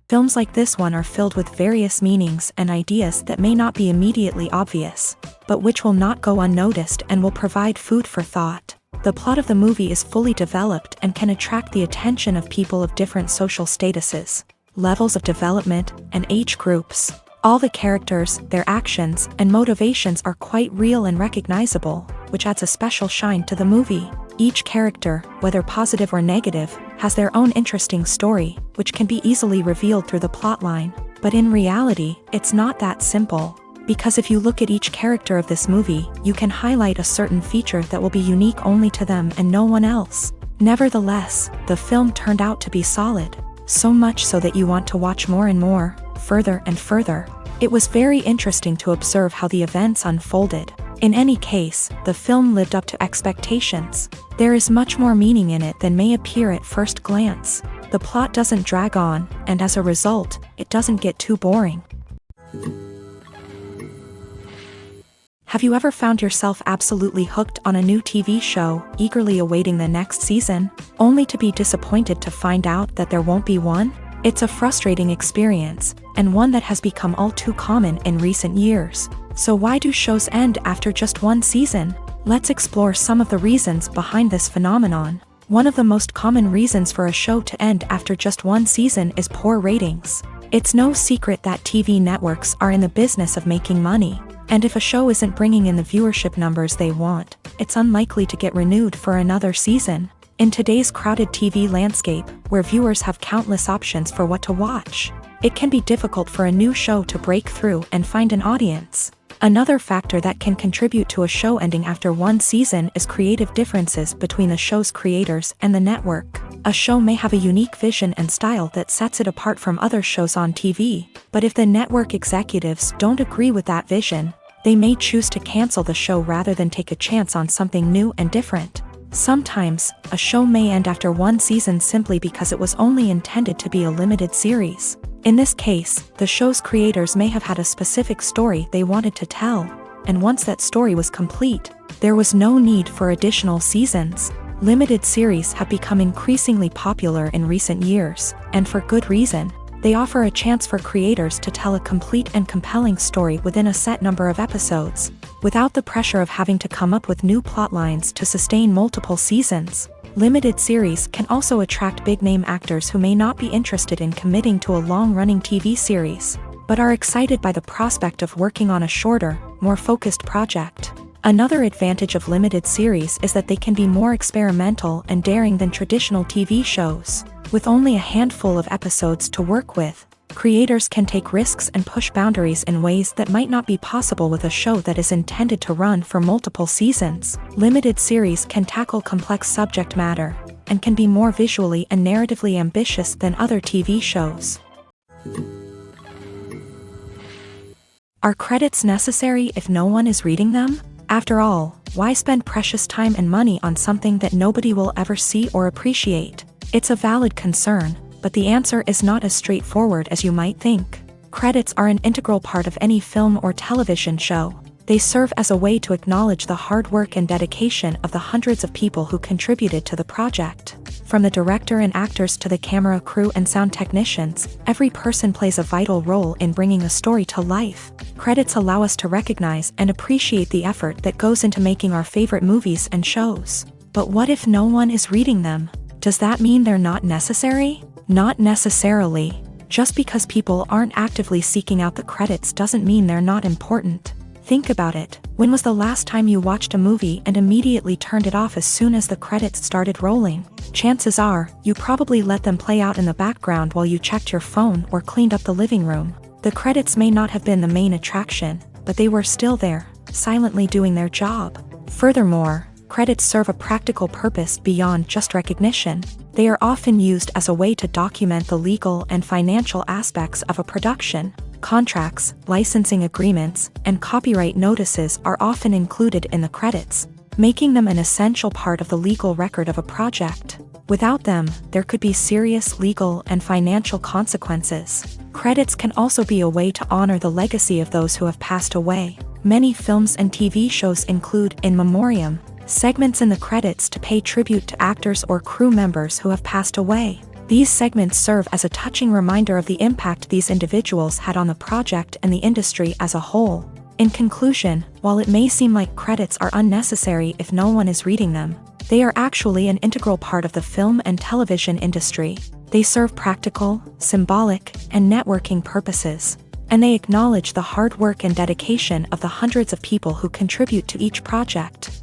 Films like this one are filled with various meanings and ideas that may not be immediately obvious, but which will not go unnoticed and will provide food for thought. The plot of the movie is fully developed and can attract the attention of people of different social statuses, levels of development, and age groups. All the characters, their actions, and motivations are quite real and recognizable, which adds a special shine to the movie. Each character, whether positive or negative, has their own interesting story, which can be easily revealed through the plotline. But in reality, it's not that simple. Because if you look at each character of this movie, you can highlight a certain feature that will be unique only to them and no one else. Nevertheless, the film turned out to be solid. So much so that you want to watch more and more, further and further. It was very interesting to observe how the events unfolded. In any case, the film lived up to expectations. There is much more meaning in it than may appear at first glance. The plot doesn't drag on, and as a result, it doesn't get too boring. Have you ever found yourself absolutely hooked on a new TV show, eagerly awaiting the next season, only to be disappointed to find out that there won't be one? It's a frustrating experience, and one that has become all too common in recent years. So why do shows end after just one season? Let's explore some of the reasons behind this phenomenon. One of the most common reasons for a show to end after just one season is poor ratings. It's no secret that TV networks are in the business of making money, and if a show isn't bringing in the viewership numbers they want, it's unlikely to get renewed for another season. In today's crowded TV landscape, where viewers have countless options for what to watch, it can be difficult for a new show to break through and find an audience. Another factor that can contribute to a show ending after one season is creative differences between the show's creators and the network. A show may have a unique vision and style that sets it apart from other shows on TV, but if the network executives don't agree with that vision, they may choose to cancel the show rather than take a chance on something new and different. Sometimes, a show may end after one season simply because it was only intended to be a limited series. In this case, the show's creators may have had a specific story they wanted to tell, and once that story was complete, there was no need for additional seasons. Limited series have become increasingly popular in recent years, and for good reason. They offer a chance for creators to tell a complete and compelling story within a set number of episodes, without the pressure of having to come up with new plotlines to sustain multiple seasons. Limited series can also attract big-name actors who may not be interested in committing to a long-running TV series, but are excited by the prospect of working on a shorter, more focused project. Another advantage of limited series is that they can be more experimental and daring than traditional TV shows. With only a handful of episodes to work with, creators can take risks and push boundaries in ways that might not be possible with a show that is intended to run for multiple seasons. Limited series can tackle complex subject matter, and can be more visually and narratively ambitious than other TV shows. Are credits necessary if no one is reading them? After all, why spend precious time and money on something that nobody will ever see or appreciate? It's a valid concern, but the answer is not as straightforward as you might think. Credits are an integral part of any film or television show. They serve as a way to acknowledge the hard work and dedication of the hundreds of people who contributed to the project. From the director and actors to the camera crew and sound technicians, every person plays a vital role in bringing a story to life. Credits allow us to recognize and appreciate the effort that goes into making our favorite movies and shows. But what if no one is reading them? Does that mean they're not necessary? Not necessarily. Just because people aren't actively seeking out the credits doesn't mean they're not important. Think about it. When was the last time you watched a movie and immediately turned it off as soon as the credits started rolling? Chances are, you probably let them play out in the background while you checked your phone or cleaned up the living room. The credits may not have been the main attraction, but they were still there, silently doing their job. Furthermore, credits serve a practical purpose beyond just recognition. They are often used as a way to document the legal and financial aspects of a production. Contracts, licensing agreements, and copyright notices are often included in the credits, making them an essential part of the legal record of a project. Without them, there could be serious legal and financial consequences. Credits can also be a way to honor the legacy of those who have passed away. Many films and TV shows include in memoriam segments in the credits to pay tribute to actors or crew members who have passed away. These segments serve as a touching reminder of the impact these individuals had on the project and the industry as a whole. In conclusion, while it may seem like credits are unnecessary if no one is reading them, they are actually an integral part of the film and television industry. They serve practical, symbolic, and networking purposes, and they acknowledge the hard work and dedication of the hundreds of people who contribute to each project.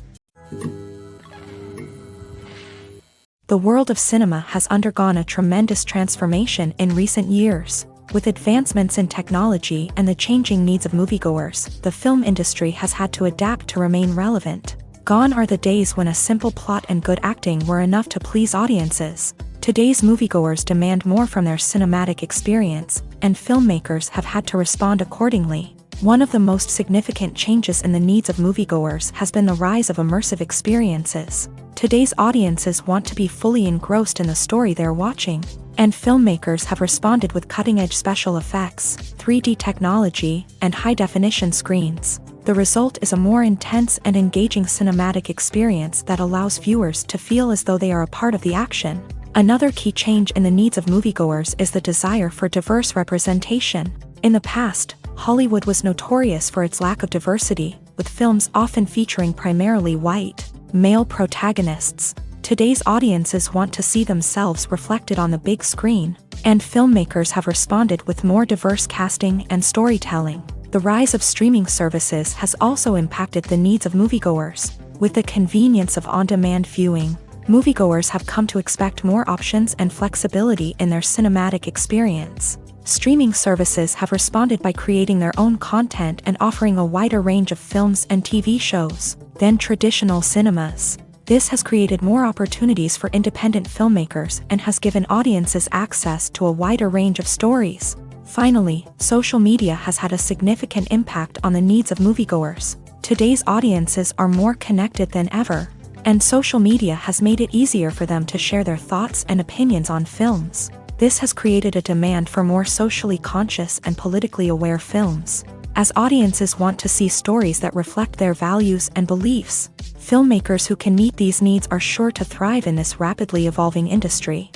The world of cinema has undergone a tremendous transformation in recent years. With advancements in technology and the changing needs of moviegoers, the film industry has had to adapt to remain relevant. Gone are the days when a simple plot and good acting were enough to please audiences. Today's moviegoers demand more from their cinematic experience, and filmmakers have had to respond accordingly. One of the most significant changes in the needs of moviegoers has been the rise of immersive experiences. Today's audiences want to be fully engrossed in the story they're watching, and filmmakers have responded with cutting-edge special effects, 3D technology, and high-definition screens. The result is a more intense and engaging cinematic experience that allows viewers to feel as though they are a part of the action. Another key change in the needs of moviegoers is the desire for diverse representation. In the past, Hollywood was notorious for its lack of diversity, with films often featuring primarily white, male protagonists. Today's audiences want to see themselves reflected on the big screen, and filmmakers have responded with more diverse casting and storytelling. The rise of streaming services has also impacted the needs of moviegoers. With the convenience of on-demand viewing, moviegoers have come to expect more options and flexibility in their cinematic experience. Streaming services have responded by creating their own content and offering a wider range of films and TV shows than traditional cinemas. This has created more opportunities for independent filmmakers and has given audiences access to a wider range of stories. Finally, social media has had a significant impact on the needs of moviegoers. Today's audiences are more connected than ever, and social media has made it easier for them to share their thoughts and opinions on films. This has created a demand for more socially conscious and politically aware films. As audiences want to see stories that reflect their values and beliefs, filmmakers who can meet these needs are sure to thrive in this rapidly evolving industry.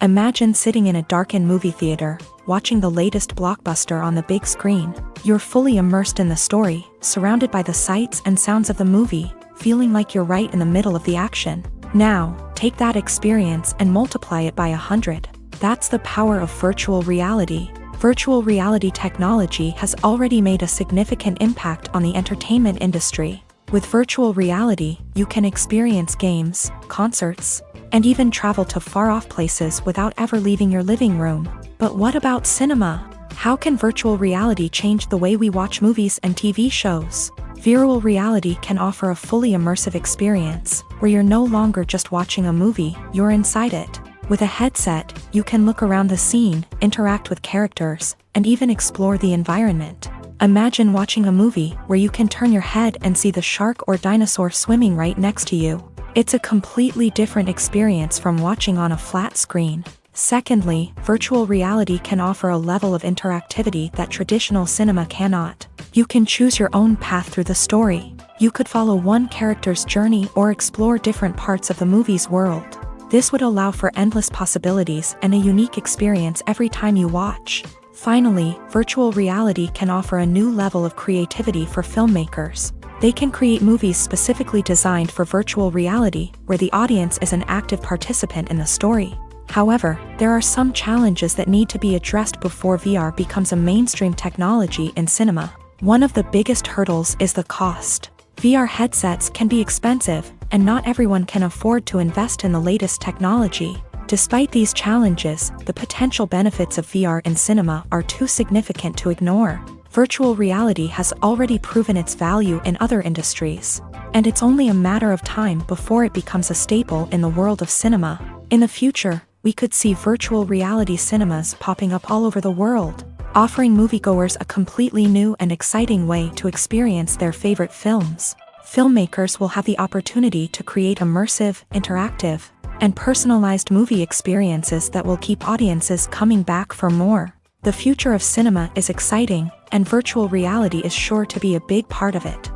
Imagine sitting in a darkened movie theater, watching the latest blockbuster on the big screen. You're fully immersed in the story, surrounded by the sights and sounds of the movie, feeling like you're right in the middle of the action. Now, take that experience and multiply it by 100. That's the power of virtual reality. Virtual reality technology has already made a significant impact on the entertainment industry. With virtual reality, you can experience games, concerts, and even travel to far-off places without ever leaving your living room. But what about cinema? How can virtual reality change the way we watch movies and TV shows? Virtual reality can offer a fully immersive experience, where you're no longer just watching a movie, you're inside it. With a headset, you can look around the scene, interact with characters, and even explore the environment. Imagine watching a movie where you can turn your head and see the shark or dinosaur swimming right next to you. It's a completely different experience from watching on a flat screen. Secondly, virtual reality can offer a level of interactivity that traditional cinema cannot. You can choose your own path through the story. You could follow one character's journey or explore different parts of the movie's world. This would allow for endless possibilities and a unique experience every time you watch. Finally, virtual reality can offer a new level of creativity for filmmakers. They can create movies specifically designed for virtual reality, where the audience is an active participant in the story. However, there are some challenges that need to be addressed before VR becomes a mainstream technology in cinema. One of the biggest hurdles is the cost. VR headsets can be expensive, and not everyone can afford to invest in the latest technology. Despite these challenges, the potential benefits of VR in cinema are too significant to ignore. Virtual reality has already proven its value in other industries, and it's only a matter of time before it becomes a staple in the world of cinema. In the future, we could see virtual reality cinemas popping up all over the world, offering moviegoers a completely new and exciting way to experience their favorite films. Filmmakers will have the opportunity to create immersive, interactive, and personalized movie experiences that will keep audiences coming back for more. The future of cinema is exciting, and virtual reality is sure to be a big part of it.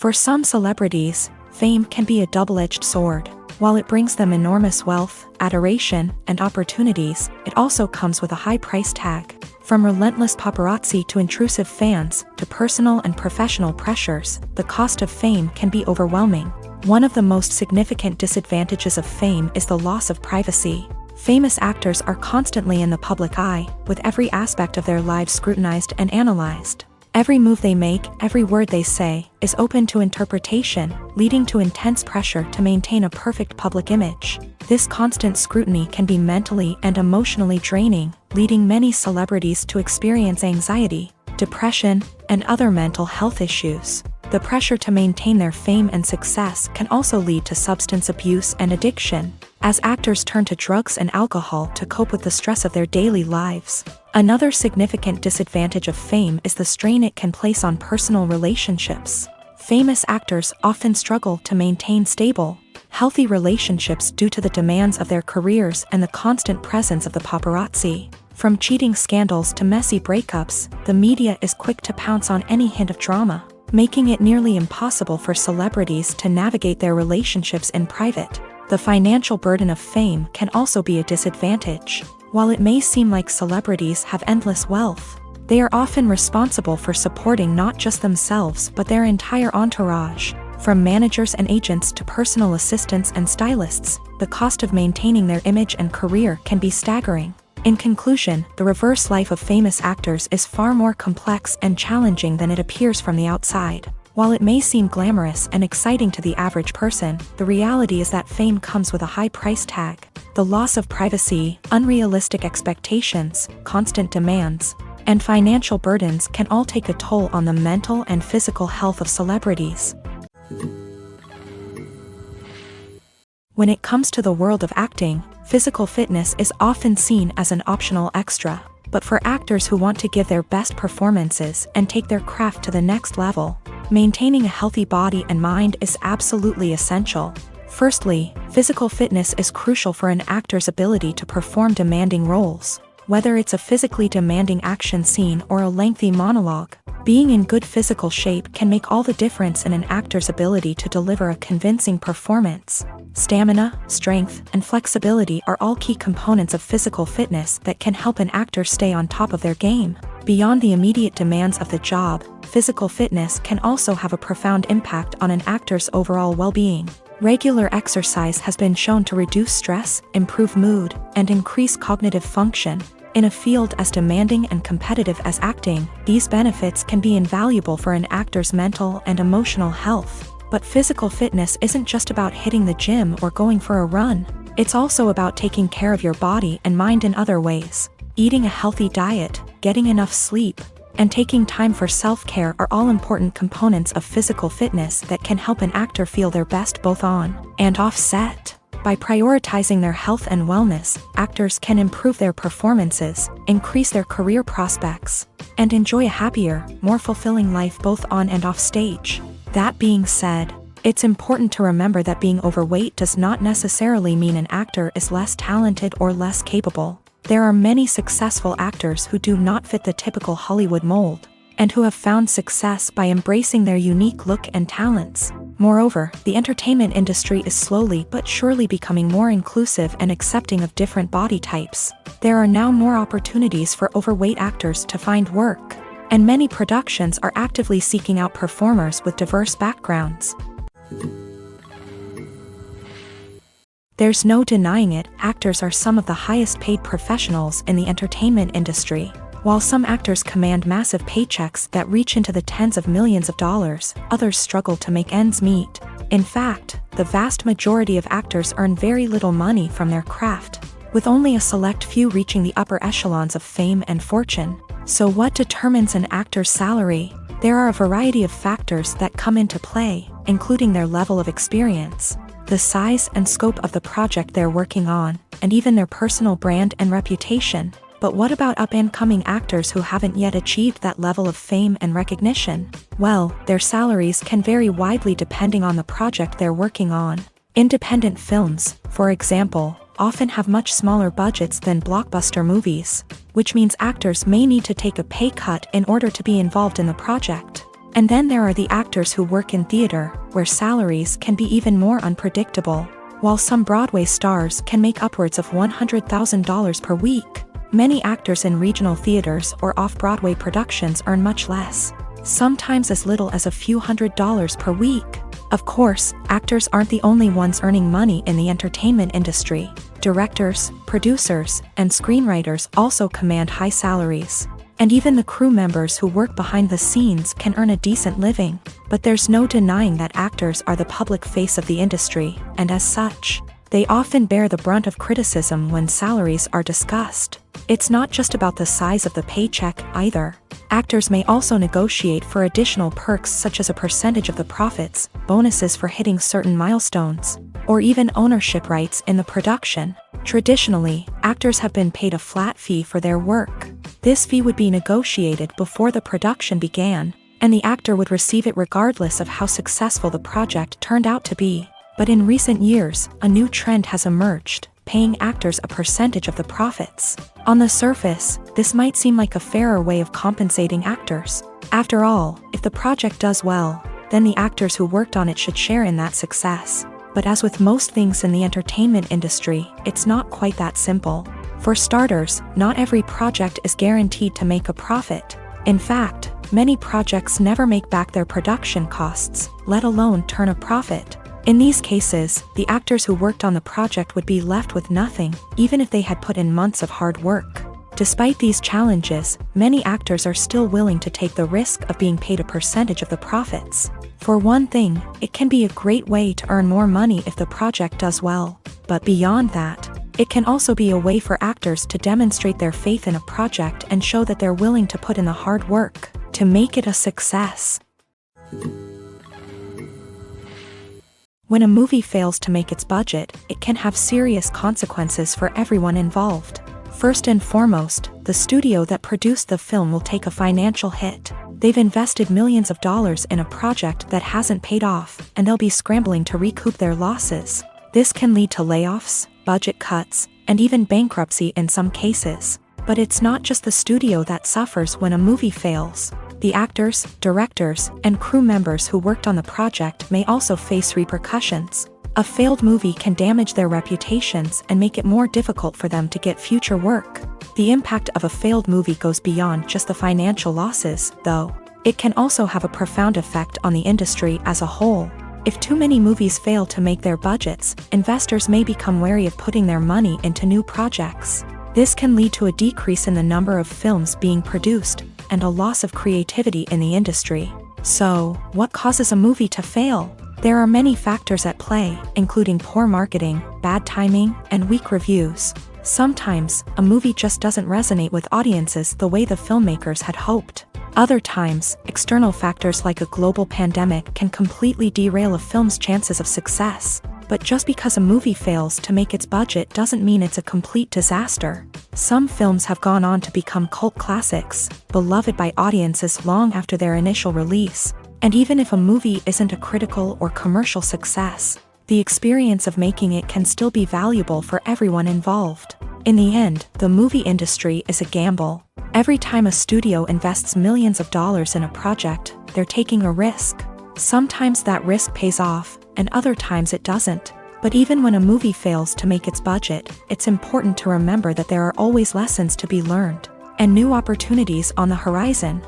For some celebrities, fame can be a double-edged sword. While it brings them enormous wealth, adoration, and opportunities, it also comes with a high price tag. From relentless paparazzi to intrusive fans, to personal and professional pressures, the cost of fame can be overwhelming. One of the most significant disadvantages of fame is the loss of privacy. Famous actors are constantly in the public eye, with every aspect of their lives scrutinized and analyzed. Every move they make, every word they say, is open to interpretation, leading to intense pressure to maintain a perfect public image. This constant scrutiny can be mentally and emotionally draining, leading many celebrities to experience anxiety, depression, and other mental health issues. The pressure to maintain their fame and success can also lead to substance abuse and addiction, as actors turn to drugs and alcohol to cope with the stress of their daily lives. Another significant disadvantage of fame is the strain it can place on personal relationships. Famous actors often struggle to maintain stable, healthy relationships due to the demands of their careers and the constant presence of the paparazzi. From cheating scandals to messy breakups, the media is quick to pounce on any hint of drama, making it nearly impossible for celebrities to navigate their relationships in private. The financial burden of fame can also be a disadvantage. While it may seem like celebrities have endless wealth, they are often responsible for supporting not just themselves but their entire entourage. From managers and agents to personal assistants and stylists, the cost of maintaining their image and career can be staggering. In conclusion, the reverse life of famous actors is far more complex and challenging than it appears from the outside. While it may seem glamorous and exciting to the average person, the reality is that fame comes with a high price tag. The loss of privacy, unrealistic expectations, constant demands, and financial burdens can all take a toll on the mental and physical health of celebrities. When it comes to the world of acting, physical fitness is often seen as an optional extra. But for actors who want to give their best performances and take their craft to the next level, maintaining a healthy body and mind is absolutely essential. Firstly, physical fitness is crucial for an actor's ability to perform demanding roles. Whether it's a physically demanding action scene or a lengthy monologue, being in good physical shape can make all the difference in an actor's ability to deliver a convincing performance. Stamina, strength, and flexibility are all key components of physical fitness that can help an actor stay on top of their game. Beyond the immediate demands of the job, physical fitness can also have a profound impact on an actor's overall well-being. Regular exercise has been shown to reduce stress, improve mood, and increase cognitive function. In a field as demanding and competitive as acting, these benefits can be invaluable for an actor's mental and emotional health. But physical fitness isn't just about hitting the gym or going for a run. It's also about taking care of your body and mind in other ways. Eating a healthy diet, getting enough sleep, and taking time for self-care are all important components of physical fitness that can help an actor feel their best both on and off set. By prioritizing their health and wellness, actors can improve their performances, increase their career prospects, and enjoy a happier, more fulfilling life both on and off stage. That being said, it's important to remember that being overweight does not necessarily mean an actor is less talented or less capable. There are many successful actors who do not fit the typical Hollywood mold, and who have found success by embracing their unique look and talents. Moreover, the entertainment industry is slowly but surely becoming more inclusive and accepting of different body types. There are now more opportunities for overweight actors to find work, and many productions are actively seeking out performers with diverse backgrounds. There's no denying it, actors are some of the highest paid professionals in the entertainment industry. While some actors command massive paychecks that reach into the tens of millions of dollars, others struggle to make ends meet. In fact, the vast majority of actors earn very little money from their craft, with only a select few reaching the upper echelons of fame and fortune. So what determines an actor's salary? There are a variety of factors that come into play, including their level of experience, the size and scope of the project they're working on, and even their personal brand and reputation. But what about up-and-coming actors who haven't yet achieved that level of fame and recognition? Well, their salaries can vary widely depending on the project they're working on. Independent films, for example, often have much smaller budgets than blockbuster movies, which means actors may need to take a pay cut in order to be involved in the project. And then there are the actors who work in theater, where salaries can be even more unpredictable. While some Broadway stars can make upwards of $100,000 per week, many actors in regional theaters or off-Broadway productions earn much less, sometimes as little as a few $100s per week. Of course, actors aren't the only ones earning money in the entertainment industry. Directors, producers, and screenwriters also command high salaries. And even the crew members who work behind the scenes can earn a decent living. But there's no denying that actors are the public face of the industry, and as such, they often bear the brunt of criticism when salaries are discussed. It's not just about the size of the paycheck, either. Actors may also negotiate for additional perks such as a percentage of the profits, bonuses for hitting certain milestones, or even ownership rights in the production. Traditionally, actors have been paid a flat fee for their work. This fee would be negotiated before the production began, and the actor would receive it regardless of how successful the project turned out to be. But in recent years, a new trend has emerged, paying actors a percentage of the profits. On the surface, this might seem like a fairer way of compensating actors. After all, if the project does well, then the actors who worked on it should share in that success. But as with most things in the entertainment industry, it's not quite that simple. For starters, not every project is guaranteed to make a profit. In fact, many projects never make back their production costs, let alone turn a profit. In these cases, the actors who worked on the project would be left with nothing, even if they had put in months of hard work. Despite these challenges, many actors are still willing to take the risk of being paid a percentage of the profits. For one thing, it can be a great way to earn more money if the project does well. But beyond that, it can also be a way for actors to demonstrate their faith in a project and show that they're willing to put in the hard work to make it a success. When a movie fails to make its budget, it can have serious consequences for everyone involved. First and foremost, the studio that produced the film will take a financial hit. They've invested millions of dollars in a project that hasn't paid off, and they'll be scrambling to recoup their losses. This can lead to layoffs, budget cuts, and even bankruptcy in some cases. But it's not just the studio that suffers when a movie fails. The actors, directors, and crew members who worked on the project may also face repercussions. A failed movie can damage their reputations and make it more difficult for them to get future work. The impact of a failed movie goes beyond just the financial losses, though. It can also have a profound effect on the industry as a whole. If too many movies fail to make their budgets, investors may become wary of putting their money into new projects. This can lead to a decrease in the number of films being produced, and a loss of creativity in the industry. So, what causes a movie to fail? There are many factors at play, including poor marketing, bad timing, and weak reviews. Sometimes, a movie just doesn't resonate with audiences the way the filmmakers had hoped. Other times, external factors like a global pandemic can completely derail a film's chances of success. But just because a movie fails to make its budget doesn't mean it's a complete disaster. Some films have gone on to become cult classics, beloved by audiences long after their initial release. And even if a movie isn't a critical or commercial success, the experience of making it can still be valuable for everyone involved. In the end, the movie industry is a gamble. Every time a studio invests millions of dollars in a project, they're taking a risk. Sometimes that risk pays off, and other times it doesn't. But even when a movie fails to make its budget, it's important to remember that there are always lessons to be learned, and new opportunities on the horizon.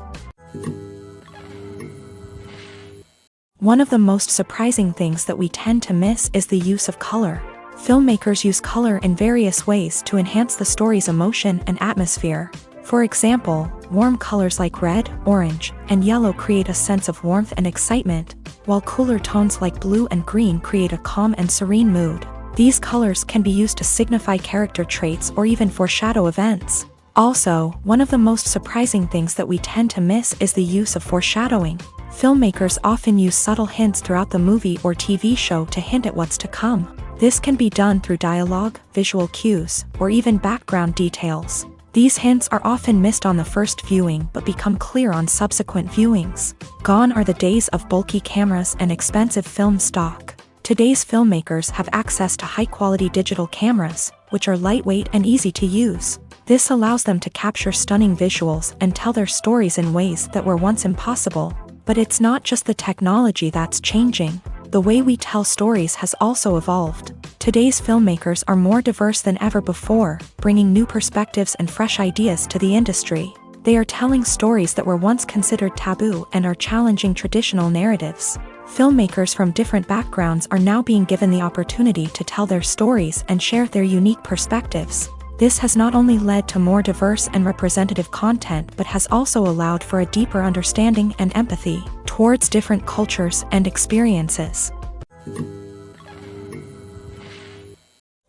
One of the most surprising things that we tend to miss is the use of color. Filmmakers use color in various ways to enhance the story's emotion and atmosphere. For example, warm colors like red, orange, and yellow create a sense of warmth and excitement, while cooler tones like blue and green create a calm and serene mood. These colors can be used to signify character traits or even foreshadow events. Also, one of the most surprising things that we tend to miss is the use of foreshadowing. Filmmakers often use subtle hints throughout the movie or TV show to hint at what's to come. This can be done through dialogue, visual cues, or even background details. These hints are often missed on the first viewing but become clear on subsequent viewings. Gone are the days of bulky cameras and expensive film stock. Today's filmmakers have access to high-quality digital cameras, which are lightweight and easy to use. This allows them to capture stunning visuals and tell their stories in ways that were once impossible. But it's not just the technology that's changing. The way we tell stories has also evolved. Today's filmmakers are more diverse than ever before, bringing new perspectives and fresh ideas to the industry. They are telling stories that were once considered taboo and are challenging traditional narratives. Filmmakers from different backgrounds are now being given the opportunity to tell their stories and share their unique perspectives. This has not only led to more diverse and representative content but has also allowed for a deeper understanding and empathy towards different cultures and experiences.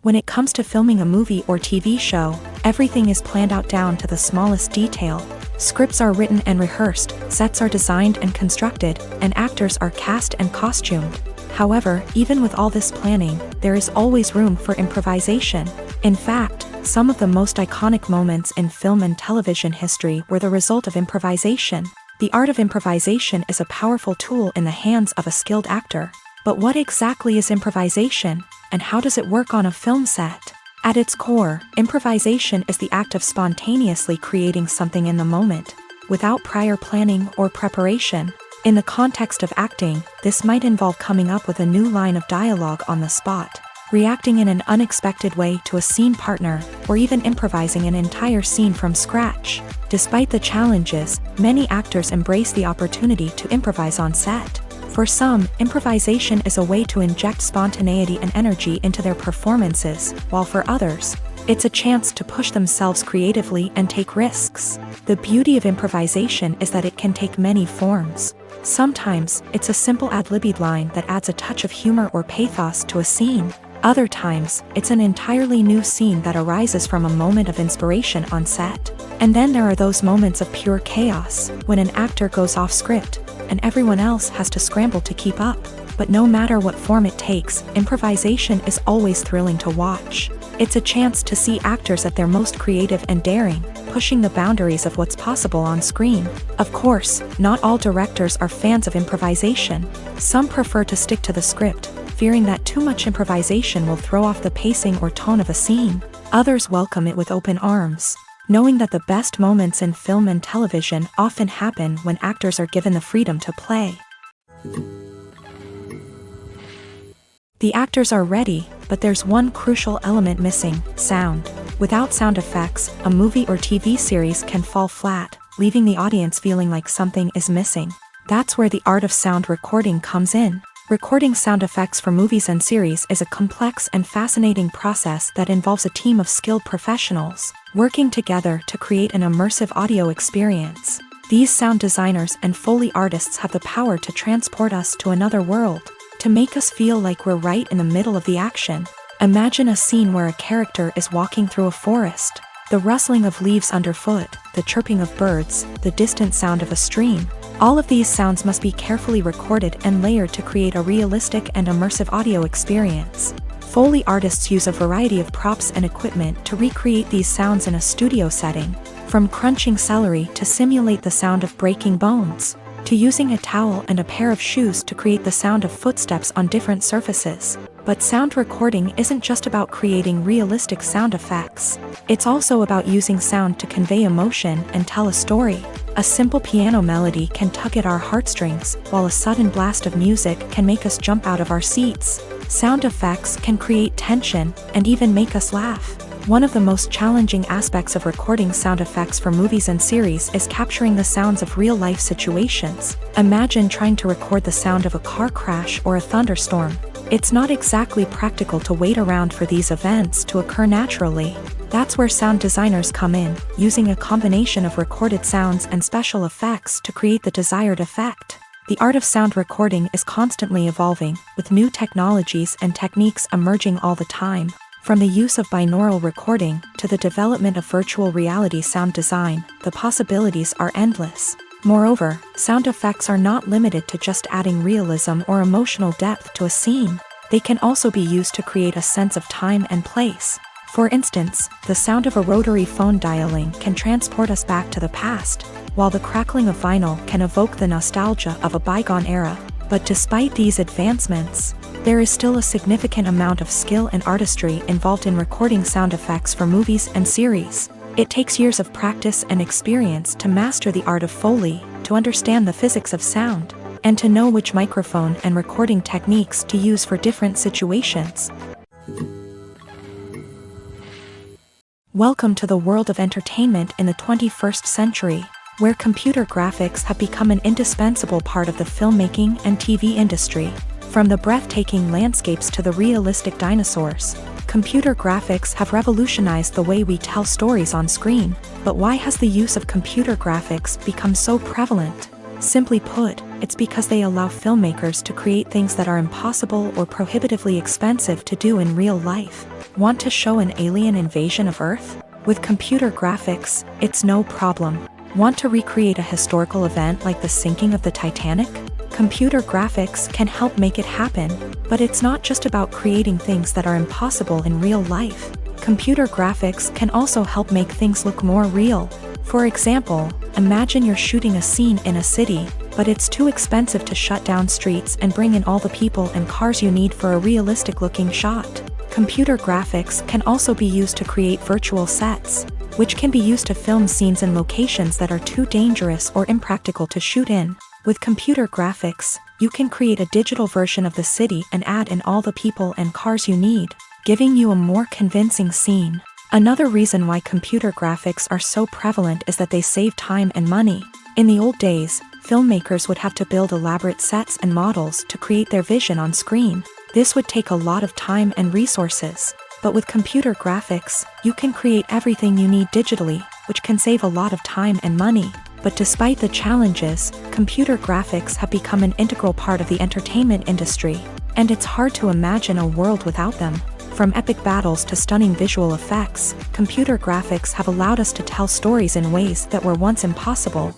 When it comes to filming a movie or TV show, everything is planned out down to the smallest detail. Scripts are written and rehearsed, sets are designed and constructed, and actors are cast and costumed. However, even with all this planning, there is always room for improvisation. In fact, some of the most iconic moments in film and television history were the result of improvisation. The art of improvisation is a powerful tool in the hands of a skilled actor. But what exactly is improvisation, and how does it work on a film set? At its core, improvisation is the act of spontaneously creating something in the moment, without prior planning or preparation. In the context of acting, this might involve coming up with a new line of dialogue on the spot, reacting in an unexpected way to a scene partner, or even improvising an entire scene from scratch. Despite the challenges, many actors embrace the opportunity to improvise on set. For some, improvisation is a way to inject spontaneity and energy into their performances, while for others, it's a chance to push themselves creatively and take risks. The beauty of improvisation is that it can take many forms. Sometimes, it's a simple ad-libbed line that adds a touch of humor or pathos to a scene. Other times, it's an entirely new scene that arises from a moment of inspiration on set. And then there are those moments of pure chaos, when an actor goes off script, and everyone else has to scramble to keep up. But no matter what form it takes, improvisation is always thrilling to watch. It's a chance to see actors at their most creative and daring, pushing the boundaries of what's possible on screen. Of course, not all directors are fans of improvisation. Some prefer to stick to the script, fearing that too much improvisation will throw off the pacing or tone of a scene. Others welcome it with open arms, knowing that the best moments in film and television often happen when actors are given the freedom to play. The actors are ready, but there's one crucial element missing: sound. Without sound effects, a movie or TV series can fall flat, leaving the audience feeling like something is missing. That's where the art of sound recording comes in. Recording sound effects for movies and series is a complex and fascinating process that involves a team of skilled professionals working together to create an immersive audio experience. These sound designers and Foley artists have the power to transport us to another world, to make us feel like we're right in the middle of the action. Imagine a scene where a character is walking through a forest. The rustling of leaves underfoot, the chirping of birds, the distant sound of a stream. All of these sounds must be carefully recorded and layered to create a realistic and immersive audio experience. Foley artists use a variety of props and equipment to recreate these sounds in a studio setting, from crunching celery to simulate the sound of breaking bones, to using a towel and a pair of shoes to create the sound of footsteps on different surfaces. But sound recording isn't just about creating realistic sound effects. It's also about using sound to convey emotion and tell a story. A simple piano melody can tug at our heartstrings, while a sudden blast of music can make us jump out of our seats. Sound effects can create tension and even make us laugh. One of the most challenging aspects of recording sound effects for movies and series is capturing the sounds of real-life situations. Imagine trying to record the sound of a car crash or a thunderstorm. It's not exactly practical to wait around for these events to occur naturally. That's where sound designers come in, using a combination of recorded sounds and special effects to create the desired effect. The art of sound recording is constantly evolving, with new technologies and techniques emerging all the time. From the use of binaural recording to the development of virtual reality sound design, the possibilities are endless. Moreover, sound effects are not limited to just adding realism or emotional depth to a scene. They can also be used to create a sense of time and place. For instance, the sound of a rotary phone dialing can transport us back to the past, while the crackling of vinyl can evoke the nostalgia of a bygone era. But despite these advancements, there is still a significant amount of skill and artistry involved in recording sound effects for movies and series. It takes years of practice and experience to master the art of Foley, to understand the physics of sound, and to know which microphone and recording techniques to use for different situations. Welcome to the world of entertainment in the 21st century, where computer graphics have become an indispensable part of the filmmaking and TV industry. From the breathtaking landscapes to the realistic dinosaurs, computer graphics have revolutionized the way we tell stories on screen. But why has the use of computer graphics become so prevalent? Simply put, it's because they allow filmmakers to create things that are impossible or prohibitively expensive to do in real life. Want to show an alien invasion of Earth? With computer graphics, it's no problem. Want to recreate a historical event like the sinking of the Titanic? Computer graphics can help make it happen, but it's not just about creating things that are impossible in real life. Computer graphics can also help make things look more real. For example, imagine you're shooting a scene in a city, but it's too expensive to shut down streets and bring in all the people and cars you need for a realistic-looking shot. Computer graphics can also be used to create virtual sets, which can be used to film scenes in locations that are too dangerous or impractical to shoot in. With computer graphics, you can create a digital version of the city and add in all the people and cars you need, giving you a more convincing scene. Another reason why computer graphics are so prevalent is that they save time and money. In the old days, filmmakers would have to build elaborate sets and models to create their vision on screen. This would take a lot of time and resources. But with computer graphics, you can create everything you need digitally, which can save a lot of time and money. But despite the challenges, computer graphics have become an integral part of the entertainment industry, and it's hard to imagine a world without them. From epic battles to stunning visual effects, computer graphics have allowed us to tell stories in ways that were once impossible.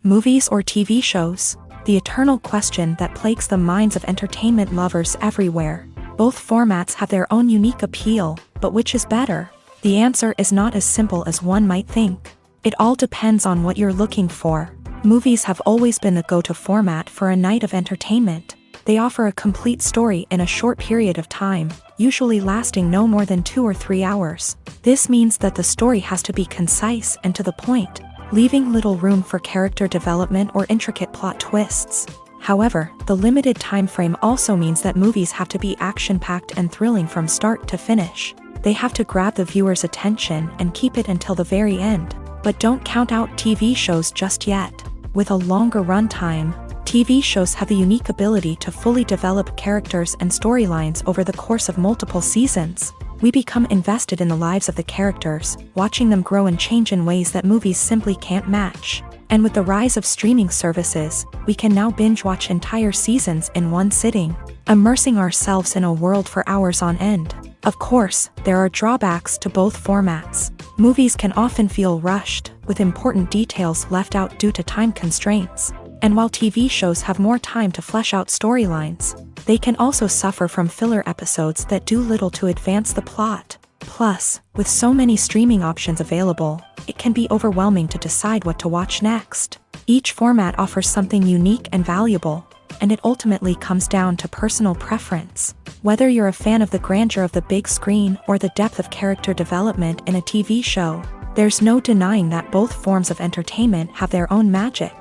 Movies or TV shows? The eternal question that plagues the minds of entertainment lovers everywhere. Both formats have their own unique appeal, but which is better? The answer is not as simple as one might think. It all depends on what you're looking for. Movies have always been the go-to format for a night of entertainment. They offer a complete story in a short period of time, usually lasting no more than 2 or 3 hours. This means that the story has to be concise and to the point, leaving little room for character development or intricate plot twists. However, the limited time frame also means that movies have to be action-packed and thrilling from start to finish. They have to grab the viewer's attention and keep it until the very end. But don't count out TV shows just yet. With a longer runtime, TV shows have the unique ability to fully develop characters and storylines over the course of multiple seasons. We become invested in the lives of the characters, watching them grow and change in ways that movies simply can't match. And with the rise of streaming services, we can now binge-watch entire seasons in one sitting, immersing ourselves in a world for hours on end. Of course, there are drawbacks to both formats. Movies can often feel rushed, with important details left out due to time constraints. And while TV shows have more time to flesh out storylines, they can also suffer from filler episodes that do little to advance the plot. Plus, with so many streaming options available, it can be overwhelming to decide what to watch next. Each format offers something unique and valuable, and it ultimately comes down to personal preference. Whether you're a fan of the grandeur of the big screen or the depth of character development in a TV show, there's no denying that both forms of entertainment have their own magic.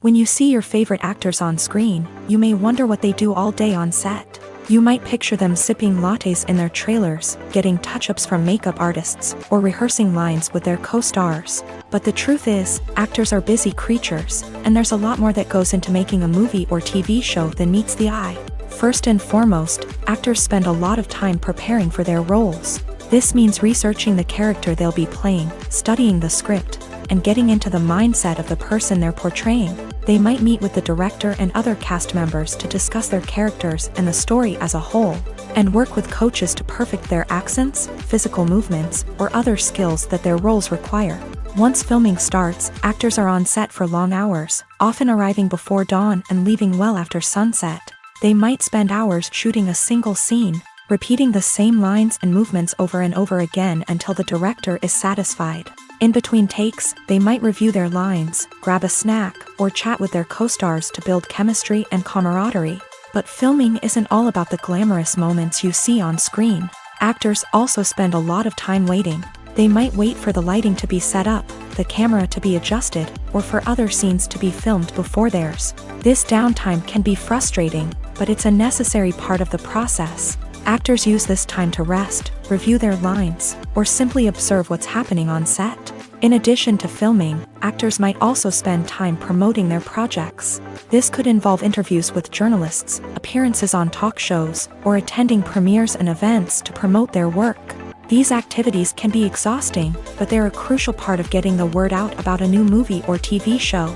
When you see your favorite actors on screen, you may wonder what they do all day on set. You might picture them sipping lattes in their trailers, getting touch-ups from makeup artists, or rehearsing lines with their co-stars. But the truth is, actors are busy creatures, and there's a lot more that goes into making a movie or TV show than meets the eye. First and foremost, actors spend a lot of time preparing for their roles. This means researching the character they'll be playing, studying the script, and getting into the mindset of the person they're portraying. They might meet with the director and other cast members to discuss their characters and the story as a whole, and work with coaches to perfect their accents, physical movements, or other skills that their roles require. Once filming starts, actors are on set for long hours, often arriving before dawn and leaving well after sunset. They might spend hours shooting a single scene, repeating the same lines and movements over and over again until the director is satisfied. In between takes, they might review their lines, grab a snack, or chat with their co-stars to build chemistry and camaraderie. But filming isn't all about the glamorous moments you see on screen. Actors also spend a lot of time waiting. They might wait for the lighting to be set up, the camera to be adjusted, or for other scenes to be filmed before theirs. This downtime can be frustrating, but it's a necessary part of the process. Actors use this time to rest, review their lines, or simply observe what's happening on set. In addition to filming, actors might also spend time promoting their projects. This could involve interviews with journalists, appearances on talk shows, or attending premieres and events to promote their work. These activities can be exhausting, but they're a crucial part of getting the word out about a new movie or TV show.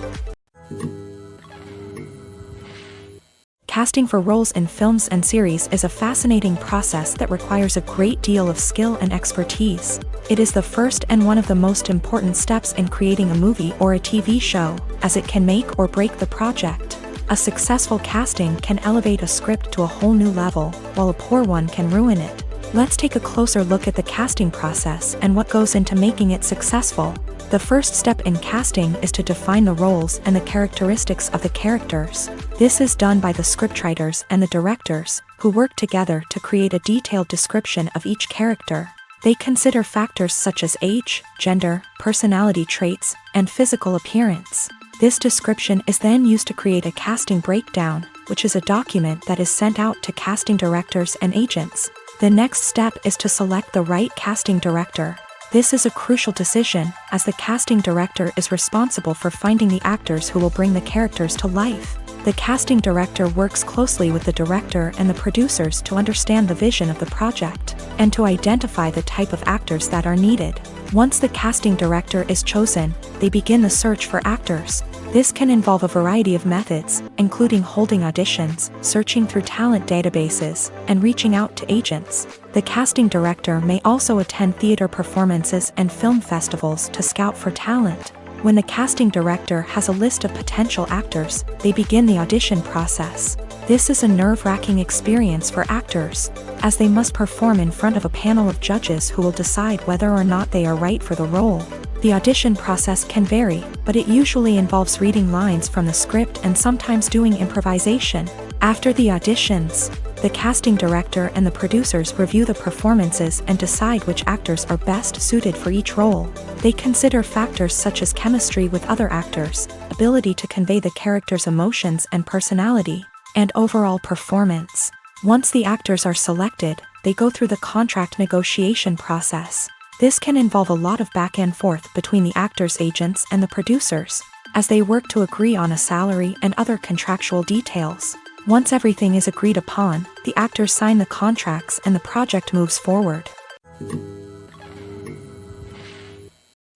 Casting for roles in films and series is a fascinating process that requires a great deal of skill and expertise. It is the first and one of the most important steps in creating a movie or a TV show, as it can make or break the project. A successful casting can elevate a script to a whole new level, while a poor one can ruin it. Let's take a closer look at the casting process and what goes into making it successful. The first step in casting is to define the roles and the characteristics of the characters. This is done by the scriptwriters and the directors, who work together to create a detailed description of each character. They consider factors such as age, gender, personality traits, and physical appearance. This description is then used to create a casting breakdown, which is a document that is sent out to casting directors and agents. The next step is to select the right casting director. This is a crucial decision, as the casting director is responsible for finding the actors who will bring the characters to life. The casting director works closely with the director and the producers to understand the vision of the project, and to identify the type of actors that are needed. Once the casting director is chosen, they begin the search for actors. This can involve a variety of methods, including holding auditions, searching through talent databases, and reaching out to agents. The casting director may also attend theater performances and film festivals to scout for talent. When the casting director has a list of potential actors, they begin the audition process. This is a nerve-wracking experience for actors, as they must perform in front of a panel of judges who will decide whether or not they are right for the role. The audition process can vary, but it usually involves reading lines from the script and sometimes doing improvisation. After the auditions, the casting director and the producers review the performances and decide which actors are best suited for each role. They consider factors such as chemistry with other actors, ability to convey the character's emotions and personality, and overall performance. Once the actors are selected, they go through the contract negotiation process. This can involve a lot of back and forth between the actors' agents and the producers, as they work to agree on a salary and other contractual details. Once everything is agreed upon, the actors sign the contracts and the project moves forward.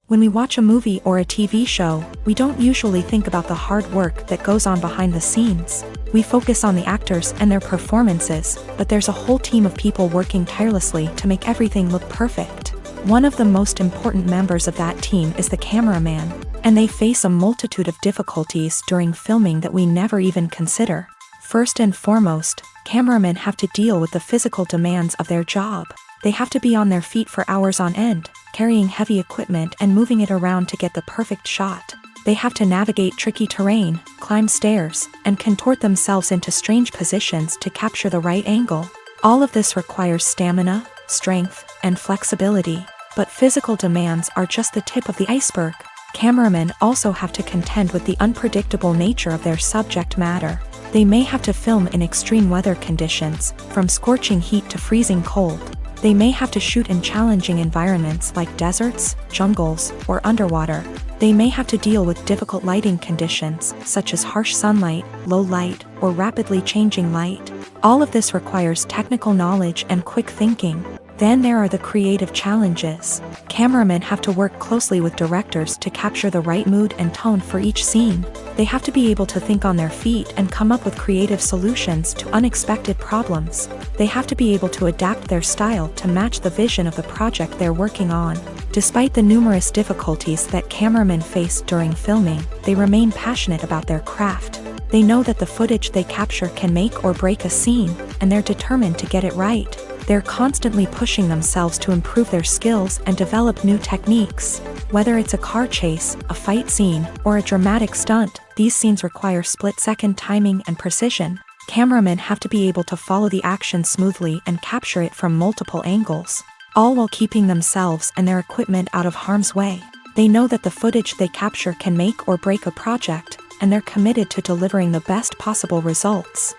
When we watch a movie or a TV show, we don't usually think about the hard work that goes on behind the scenes. We focus on the actors and their performances, but there's a whole team of people working tirelessly to make everything look perfect. One of the most important members of that team is the cameraman, and they face a multitude of difficulties during filming that we never even consider. First and foremost, cameramen have to deal with the physical demands of their job. They have to be on their feet for hours on end, carrying heavy equipment and moving it around to get the perfect shot. They have to navigate tricky terrain, climb stairs, and contort themselves into strange positions to capture the right angle. All of this requires stamina, strength, and flexibility. But physical demands are just the tip of the iceberg. Cameramen also have to contend with the unpredictable nature of their subject matter. They may have to film in extreme weather conditions, from scorching heat to freezing cold. They may have to shoot in challenging environments like deserts, jungles, or underwater. They may have to deal with difficult lighting conditions, such as harsh sunlight, low light, or rapidly changing light. All of this requires technical knowledge and quick thinking. Then there are the creative challenges. Cameramen have to work closely with directors to capture the right mood and tone for each scene. They have to be able to think on their feet and come up with creative solutions to unexpected problems. They have to be able to adapt their style to match the vision of the project they're working on. Despite the numerous difficulties that cameramen face during filming, they remain passionate about their craft. They know that the footage they capture can make or break a scene, and they're determined to get it right. They're constantly pushing themselves to improve their skills and develop new techniques. Whether it's a car chase, a fight scene, or a dramatic stunt, these scenes require split-second timing and precision. Cameramen have to be able to follow the action smoothly and capture it from multiple angles, all while keeping themselves and their equipment out of harm's way. They know that the footage they capture can make or break a project, and they're committed to delivering the best possible results.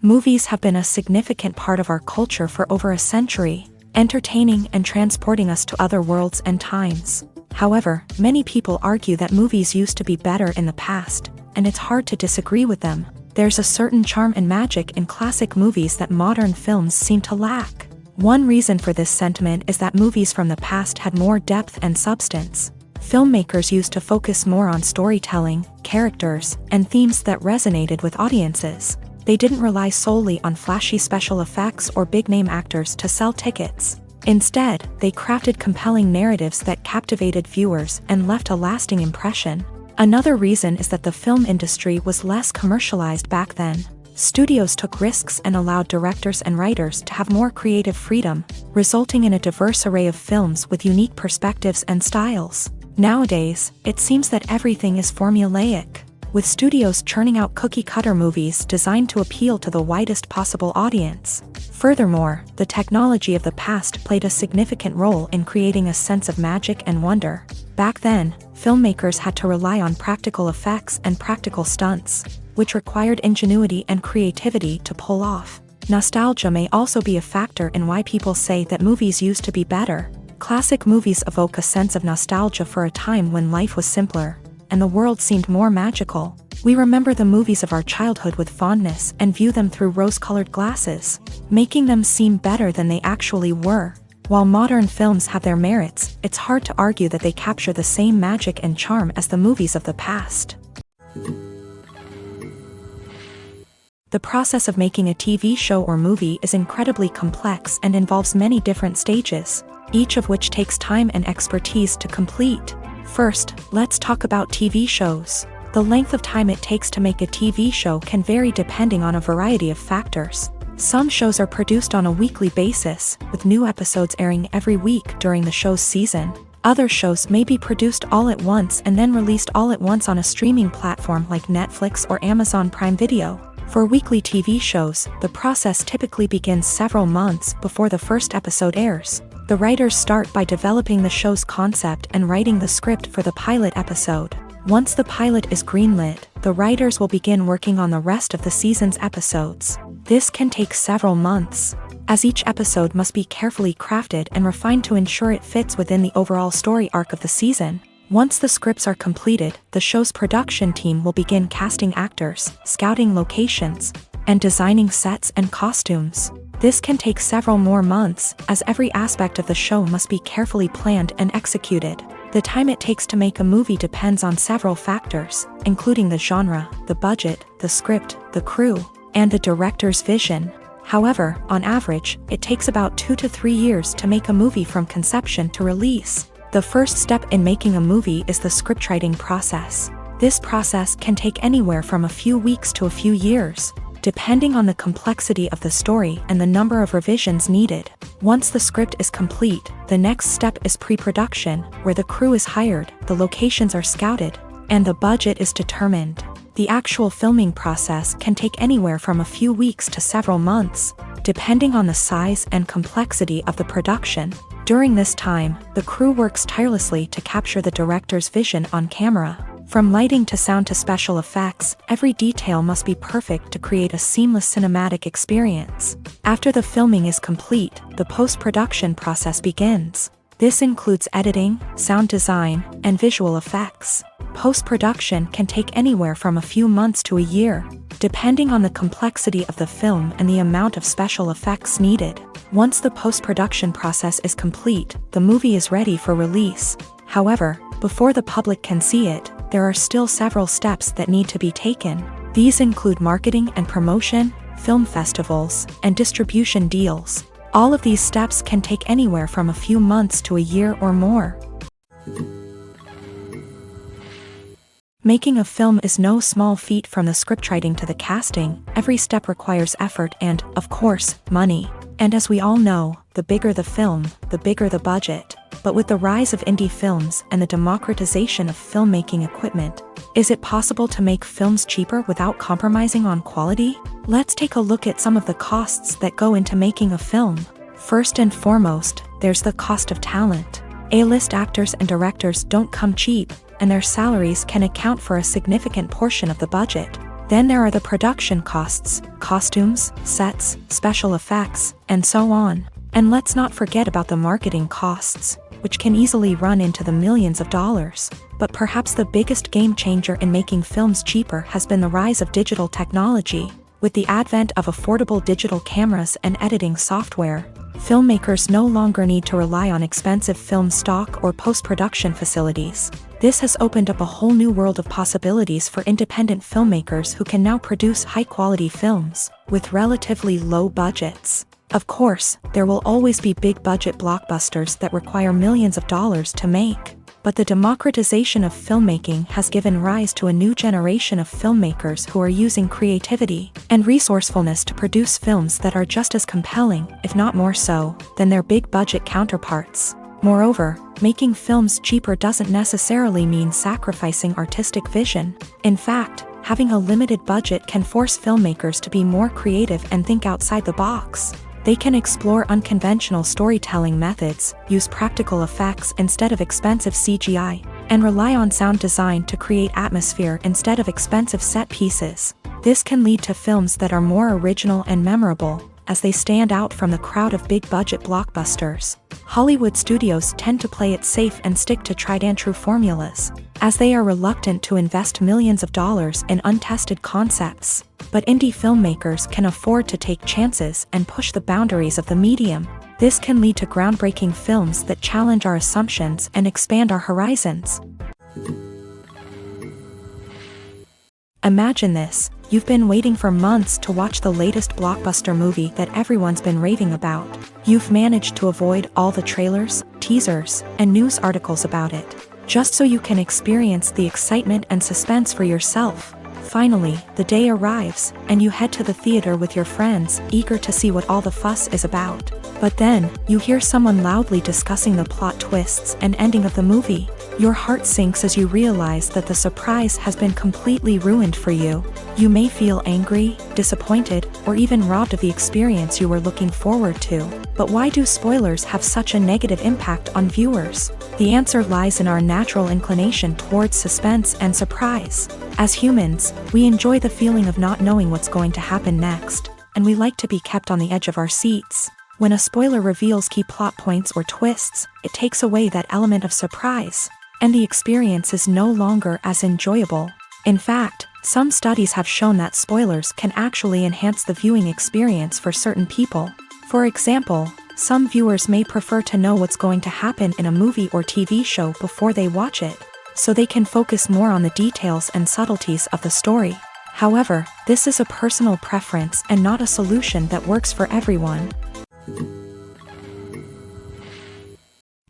Movies have been a significant part of our culture for over a century, entertaining and transporting us to other worlds and times. However, many people argue that movies used to be better in the past, and it's hard to disagree with them. There's a certain charm and magic in classic movies that modern films seem to lack. One reason for this sentiment is that movies from the past had more depth and substance. Filmmakers used to focus more on storytelling, characters, and themes that resonated with audiences. They didn't rely solely on flashy special effects or big-name actors to sell tickets. Instead, they crafted compelling narratives that captivated viewers and left a lasting impression. Another reason is that the film industry was less commercialized back then. Studios took risks and allowed directors and writers to have more creative freedom, resulting in a diverse array of films with unique perspectives and styles. Nowadays, it seems that everything is formulaic, with studios churning out cookie-cutter movies designed to appeal to the widest possible audience. Furthermore, the technology of the past played a significant role in creating a sense of magic and wonder. Back then, filmmakers had to rely on practical effects and practical stunts, which required ingenuity and creativity to pull off. Nostalgia may also be a factor in why people say that movies used to be better. Classic movies evoke a sense of nostalgia for a time when life was simpler, and the world seemed more magical. We remember the movies of our childhood with fondness and view them through rose-colored glasses, making them seem better than they actually were. While modern films have their merits, it's hard to argue that they capture the same magic and charm as the movies of the past. The process of making a TV show or movie is incredibly complex and involves many different stages, each of which takes time and expertise to complete. First, let's talk about TV shows. The length of time it takes to make a TV show can vary depending on a variety of factors. Some shows are produced on a weekly basis, with new episodes airing every week during the show's season. Other shows may be produced all at once and then released all at once on a streaming platform like Netflix or Amazon Prime Video. For weekly TV shows, the process typically begins several months before the first episode airs. The writers start by developing the show's concept and writing the script for the pilot episode. Once the pilot is greenlit, the writers will begin working on the rest of the season's episodes. This can take several months, as each episode must be carefully crafted and refined to ensure it fits within the overall story arc of the season. Once the scripts are completed, the show's production team will begin casting actors, scouting locations, and designing sets and costumes. This can take several more months, as every aspect of the show must be carefully planned and executed. The time it takes to make a movie depends on several factors, including the genre, the budget, the script, the crew, and the director's vision. However, on average, it takes about 2 to 3 years to make a movie from conception to release. The first step in making a movie is the scriptwriting process. This process can take anywhere from a few weeks to a few years, depending on the complexity of the story and the number of revisions needed. Once the script is complete, the next step is pre-production, where the crew is hired, the locations are scouted, and the budget is determined. The actual filming process can take anywhere from a few weeks to several months, depending on the size and complexity of the production. During this time, the crew works tirelessly to capture the director's vision on camera. From lighting to sound to special effects, every detail must be perfect to create a seamless cinematic experience. After the filming is complete, the post-production process begins. This includes editing, sound design, and visual effects. Post-production can take anywhere from a few months to a year, depending on the complexity of the film and the amount of special effects needed. Once the post-production process is complete, the movie is ready for release. However, before the public can see it, there are still several steps that need to be taken. These include marketing and promotion, film festivals, and distribution deals. All of these steps can take anywhere from a few months to a year or more. Making a film is no small feat. From the scriptwriting to the casting, every step requires effort and, of course, money. And as we all know, the bigger the film, the bigger the budget. But with the rise of indie films and the democratization of filmmaking equipment, is it possible to make films cheaper without compromising on quality? Let's take a look at some of the costs that go into making a film. First and foremost, there's the cost of talent. A-list actors and directors don't come cheap, and their salaries can account for a significant portion of the budget. Then there are the production costs, costumes, sets, special effects, and so on. And let's not forget about the marketing costs, which can easily run into the millions of dollars. But perhaps the biggest game changer in making films cheaper has been the rise of digital technology. With the advent of affordable digital cameras and editing software, filmmakers no longer need to rely on expensive film stock or post-production facilities. This has opened up a whole new world of possibilities for independent filmmakers who can now produce high-quality films with relatively low budgets. Of course, there will always be big-budget blockbusters that require millions of dollars to make. But the democratization of filmmaking has given rise to a new generation of filmmakers who are using creativity and resourcefulness to produce films that are just as compelling, if not more so, than their big-budget counterparts. Moreover, making films cheaper doesn't necessarily mean sacrificing artistic vision. In fact, having a limited budget can force filmmakers to be more creative and think outside the box. They can explore unconventional storytelling methods, use practical effects instead of expensive CGI, and rely on sound design to create atmosphere instead of expensive set pieces. This can lead to films that are more original and memorable, as they stand out from the crowd of big-budget blockbusters. Hollywood studios tend to play it safe and stick to tried-and-true formulas, as they are reluctant to invest millions of dollars in untested concepts. But indie filmmakers can afford to take chances and push the boundaries of the medium. This can lead to groundbreaking films that challenge our assumptions and expand our horizons. Imagine this. You've been waiting for months to watch the latest blockbuster movie that everyone's been raving about. You've managed to avoid all the trailers, teasers, and news articles about it, just so you can experience the excitement and suspense for yourself. Finally, the day arrives, and you head to the theater with your friends, eager to see what all the fuss is about. But then, you hear someone loudly discussing the plot twists and ending of the movie. Your heart sinks as you realize that the surprise has been completely ruined for you. You may feel angry, disappointed, or even robbed of the experience you were looking forward to. But why do spoilers have such a negative impact on viewers? The answer lies in our natural inclination towards suspense and surprise. As humans, we enjoy the feeling of not knowing what's going to happen next, and we like to be kept on the edge of our seats. When a spoiler reveals key plot points or twists, it takes away that element of surprise, and the experience is no longer as enjoyable. In fact, some studies have shown that spoilers can actually enhance the viewing experience for certain people. For example, some viewers may prefer to know what's going to happen in a movie or TV show before they watch it, so they can focus more on the details and subtleties of the story. However, this is a personal preference and not a solution that works for everyone.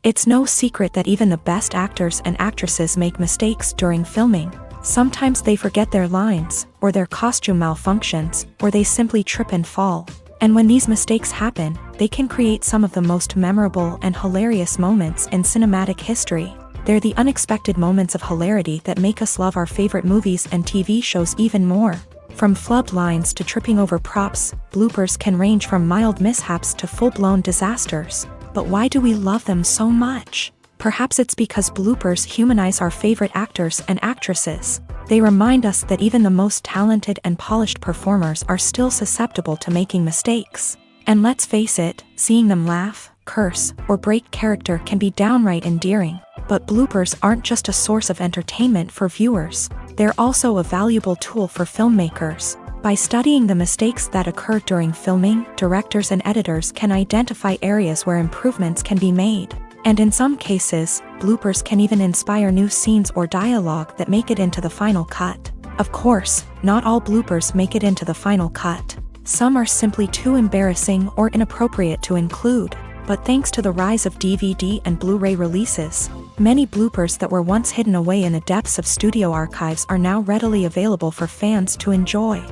It's no secret that even the best actors and actresses make mistakes during filming. Sometimes they forget their lines, or their costume malfunctions, or they simply trip and fall. And when these mistakes happen, they can create some of the most memorable and hilarious moments in cinematic history. They're the unexpected moments of hilarity that make us love our favorite movies and TV shows even more. From flubbed lines to tripping over props, bloopers can range from mild mishaps to full-blown disasters. But why do we love them so much? Perhaps it's because bloopers humanize our favorite actors and actresses. They remind us that even the most talented and polished performers are still susceptible to making mistakes. And let's face it, seeing them laugh, curse, or break character can be downright endearing. But bloopers aren't just a source of entertainment for viewers. They're also a valuable tool for filmmakers. By studying the mistakes that occur during filming, directors and editors can identify areas where improvements can be made. And in some cases, bloopers can even inspire new scenes or dialogue that make it into the final cut. Of course, not all bloopers make it into the final cut. Some are simply too embarrassing or inappropriate to include. But thanks to the rise of DVD and Blu-ray releases, many bloopers that were once hidden away in the depths of studio archives are now readily available for fans to enjoy.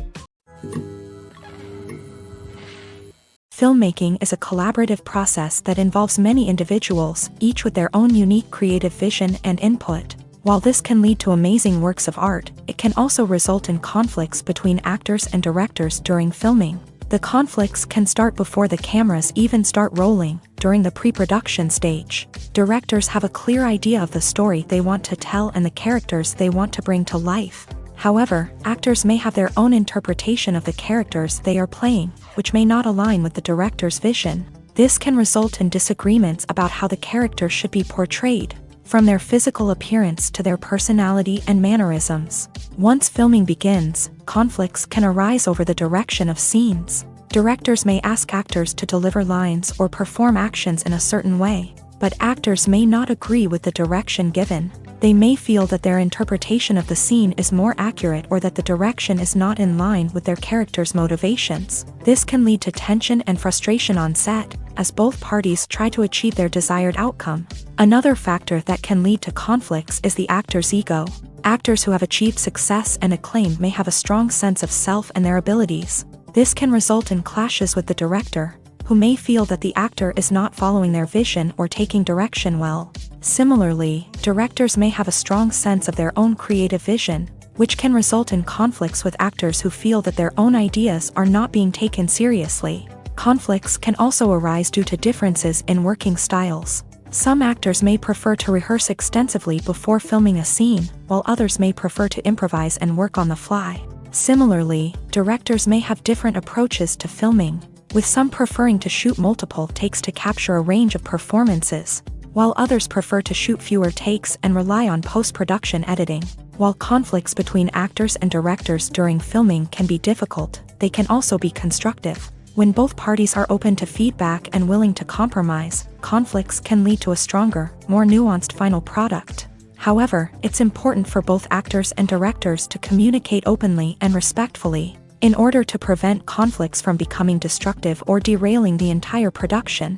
Filmmaking is a collaborative process that involves many individuals, each with their own unique creative vision and input. While this can lead to amazing works of art, it can also result in conflicts between actors and directors during filming. The conflicts can start before the cameras even start rolling, during the pre-production stage. Directors have a clear idea of the story they want to tell and the characters they want to bring to life. However, actors may have their own interpretation of the characters they are playing, which may not align with the director's vision. This can result in disagreements about how the character should be portrayed, from their physical appearance to their personality and mannerisms. Once filming begins, conflicts can arise over the direction of scenes. Directors may ask actors to deliver lines or perform actions in a certain way, but actors may not agree with the direction given. They may feel that their interpretation of the scene is more accurate or that the direction is not in line with their character's motivations. This can lead to tension and frustration on set, as both parties try to achieve their desired outcome. Another factor that can lead to conflicts is the actor's ego. Actors who have achieved success and acclaim may have a strong sense of self and their abilities. This can result in clashes with the director, who may feel that the actor is not following their vision or taking direction well. Similarly, directors may have a strong sense of their own creative vision, which can result in conflicts with actors who feel that their own ideas are not being taken seriously. Conflicts can also arise due to differences in working styles. Some actors may prefer to rehearse extensively before filming a scene, while others may prefer to improvise and work on the fly. Similarly, directors may have different approaches to filming, with some preferring to shoot multiple takes to capture a range of performances, while others prefer to shoot fewer takes and rely on post-production editing. While conflicts between actors and directors during filming can be difficult, they can also be constructive. When both parties are open to feedback and willing to compromise, conflicts can lead to a stronger, more nuanced final product. However, it's important for both actors and directors to communicate openly and respectfully, in order to prevent conflicts from becoming destructive or derailing the entire production.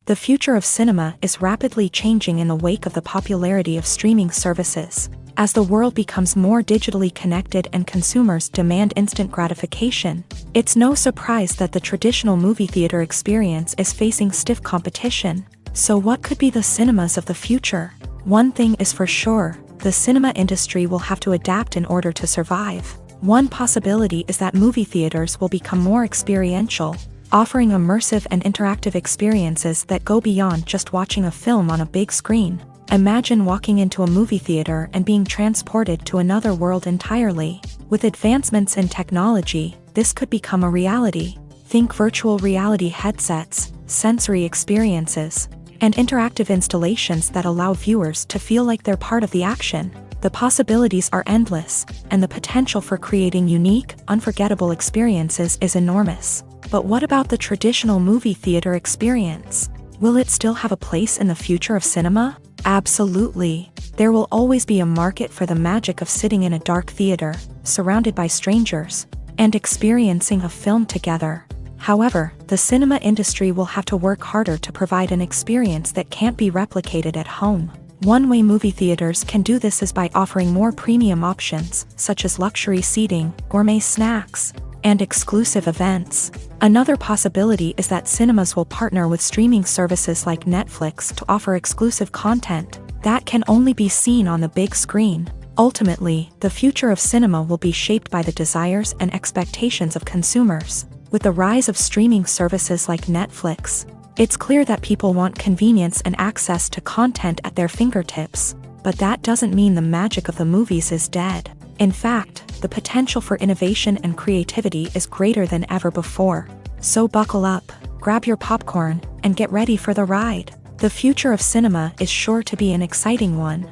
The future of cinema is rapidly changing in the wake of the popularity of streaming services. As the world becomes more digitally connected and consumers demand instant gratification, it's no surprise that the traditional movie theater experience is facing stiff competition. So what could be the cinemas of the future? One thing is for sure, the cinema industry will have to adapt in order to survive. One possibility is that movie theaters will become more experiential, offering immersive and interactive experiences that go beyond just watching a film on a big screen. Imagine walking into a movie theater and being transported to another world entirely. With advancements in technology, this could become a reality. Think virtual reality headsets, sensory experiences, and interactive installations that allow viewers to feel like they're part of the action. The possibilities are endless, and the potential for creating unique, unforgettable experiences is enormous. But what about the traditional movie theater experience? Will it still have a place in the future of cinema? Absolutely. There will always be a market for the magic of sitting in a dark theater, surrounded by strangers, and experiencing a film together. However, the cinema industry will have to work harder to provide an experience that can't be replicated at home. One way movie theaters can do this is by offering more premium options, such as luxury seating, gourmet snacks, and exclusive events. Another possibility is that cinemas will partner with streaming services like Netflix to offer exclusive content that can only be seen on the big screen. Ultimately, the future of cinema will be shaped by the desires and expectations of consumers. With the rise of streaming services like Netflix, it's clear that people want convenience and access to content at their fingertips. But that doesn't mean the magic of the movies is dead. In fact, the potential for innovation and creativity is greater than ever before. So buckle up, grab your popcorn, and get ready for the ride. The future of cinema is sure to be an exciting one.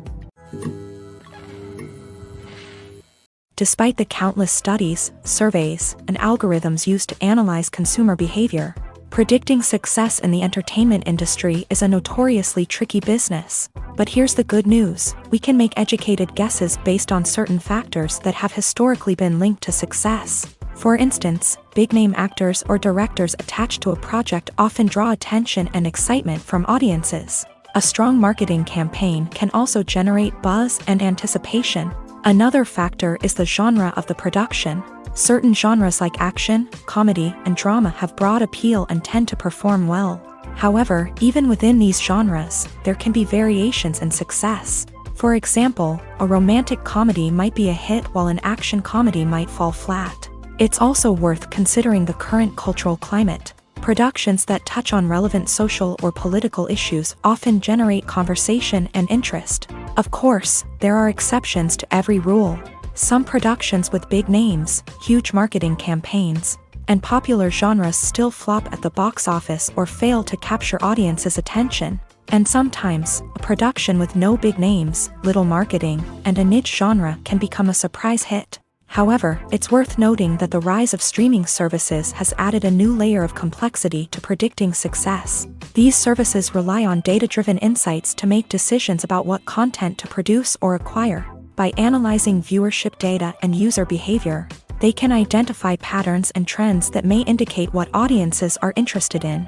Despite the countless studies, surveys, and algorithms used to analyze consumer behavior, predicting success in the entertainment industry is a notoriously tricky business. But here's the good news: we can make educated guesses based on certain factors that have historically been linked to success. For instance, big-name actors or directors attached to a project often draw attention and excitement from audiences. A strong marketing campaign can also generate buzz and anticipation. Another factor is the genre of the production. Certain genres like action, comedy, and drama have broad appeal and tend to perform well. However, even within these genres, there can be variations in success. For example, a romantic comedy might be a hit while an action comedy might fall flat. It's also worth considering the current cultural climate. Productions that touch on relevant social or political issues often generate conversation and interest. Of course, there are exceptions to every rule. Some productions with big names, huge marketing campaigns, and popular genres still flop at the box office or fail to capture audiences' attention. And sometimes, a production with no big names, little marketing, and a niche genre can become a surprise hit. However, it's worth noting that the rise of streaming services has added a new layer of complexity to predicting success. These services rely on data-driven insights to make decisions about what content to produce or acquire. By analyzing viewership data and user behavior, they can identify patterns and trends that may indicate what audiences are interested in.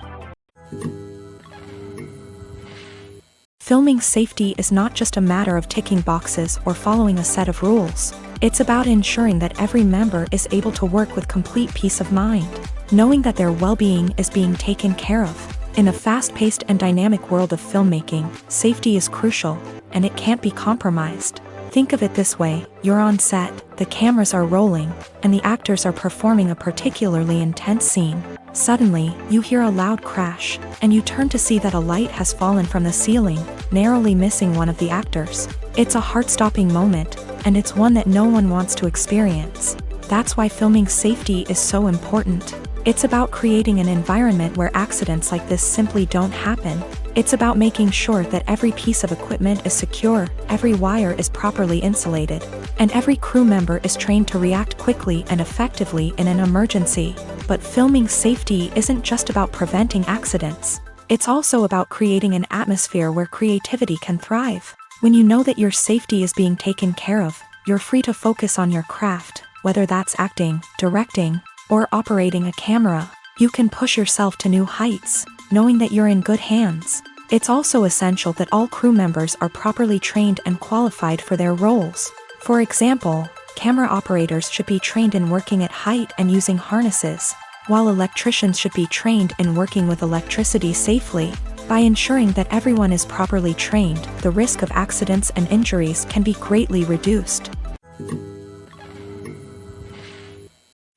Filming safety is not just a matter of ticking boxes or following a set of rules. It's about ensuring that every member is able to work with complete peace of mind, knowing that their well-being is being taken care of. In a fast-paced and dynamic world of filmmaking, safety is crucial, and it can't be compromised. Think of it this way: you're on set, the cameras are rolling, and the actors are performing a particularly intense scene. Suddenly, you hear a loud crash, and you turn to see that a light has fallen from the ceiling, narrowly missing one of the actors. It's a heart-stopping moment, and it's one that no one wants to experience. That's why filming safety is so important. It's about creating an environment where accidents like this simply don't happen. It's about making sure that every piece of equipment is secure, every wire is properly insulated, and every crew member is trained to react quickly and effectively in an emergency. But filming safety isn't just about preventing accidents. It's also about creating an atmosphere where creativity can thrive. When you know that your safety is being taken care of, you're free to focus on your craft, whether that's acting, directing, or operating a camera. You can push yourself to new heights, knowing that you're in good hands. It's also essential that all crew members are properly trained and qualified for their roles. For example, camera operators should be trained in working at height and using harnesses, while electricians should be trained in working with electricity safely. By ensuring that everyone is properly trained, the risk of accidents and injuries can be greatly reduced.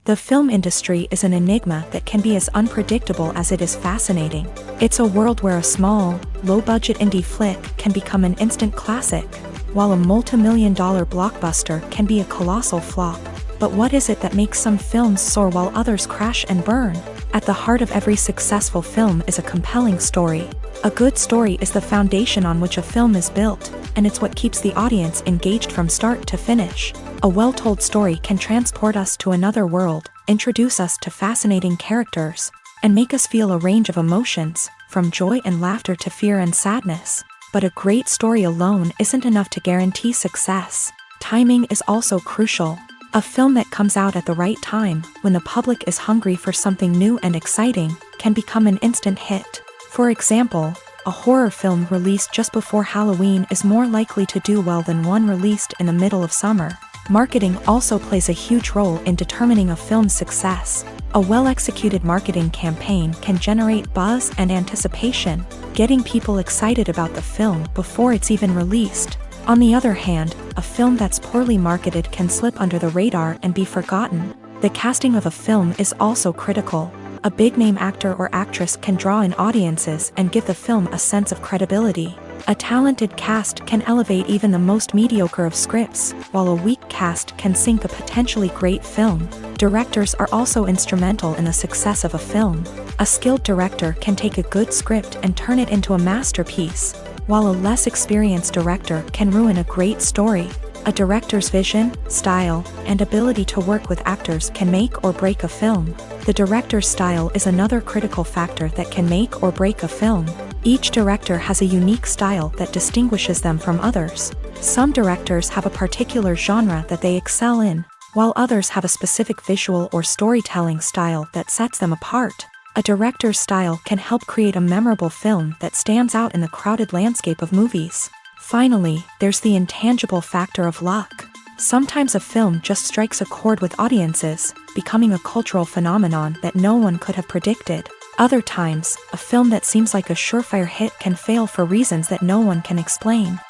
The film industry is an enigma that can be as unpredictable as it is fascinating. It's a world where a small, low-budget indie flick can become an instant classic, while a multi-million-dollar blockbuster can be a colossal flop. But what is it that makes some films soar while others crash and burn? At the heart of every successful film is a compelling story. A good story is the foundation on which a film is built, and it's what keeps the audience engaged from start to finish. A well-told story can transport us to another world, introduce us to fascinating characters, and make us feel a range of emotions, from joy and laughter to fear and sadness. But a great story alone isn't enough to guarantee success. Timing is also crucial. A film that comes out at the right time, when the public is hungry for something new and exciting, can become an instant hit. For example, a horror film released just before Halloween is more likely to do well than one released in the middle of summer. Marketing also plays a huge role in determining a film's success. A well-executed marketing campaign can generate buzz and anticipation, getting people excited about the film before it's even released. On the other hand, a film that's poorly marketed can slip under the radar and be forgotten. The casting of a film is also critical. A big-name actor or actress can draw in audiences and give the film a sense of credibility. A talented cast can elevate even the most mediocre of scripts, while a weak cast can sink a potentially great film. Directors are also instrumental in the success of a film. A skilled director can take a good script and turn it into a masterpiece, while a less experienced director can ruin a great story. A director's vision, style, and ability to work with actors can make or break a film. The director's style is another critical factor that can make or break a film. Each director has a unique style that distinguishes them from others. Some directors have a particular genre that they excel in, while others have a specific visual or storytelling style that sets them apart. A director's style can help create a memorable film that stands out in the crowded landscape of movies. Finally, there's the intangible factor of luck. Sometimes a film just strikes a chord with audiences, becoming a cultural phenomenon that no one could have predicted. Other times, a film that seems like a surefire hit can fail for reasons that no one can explain.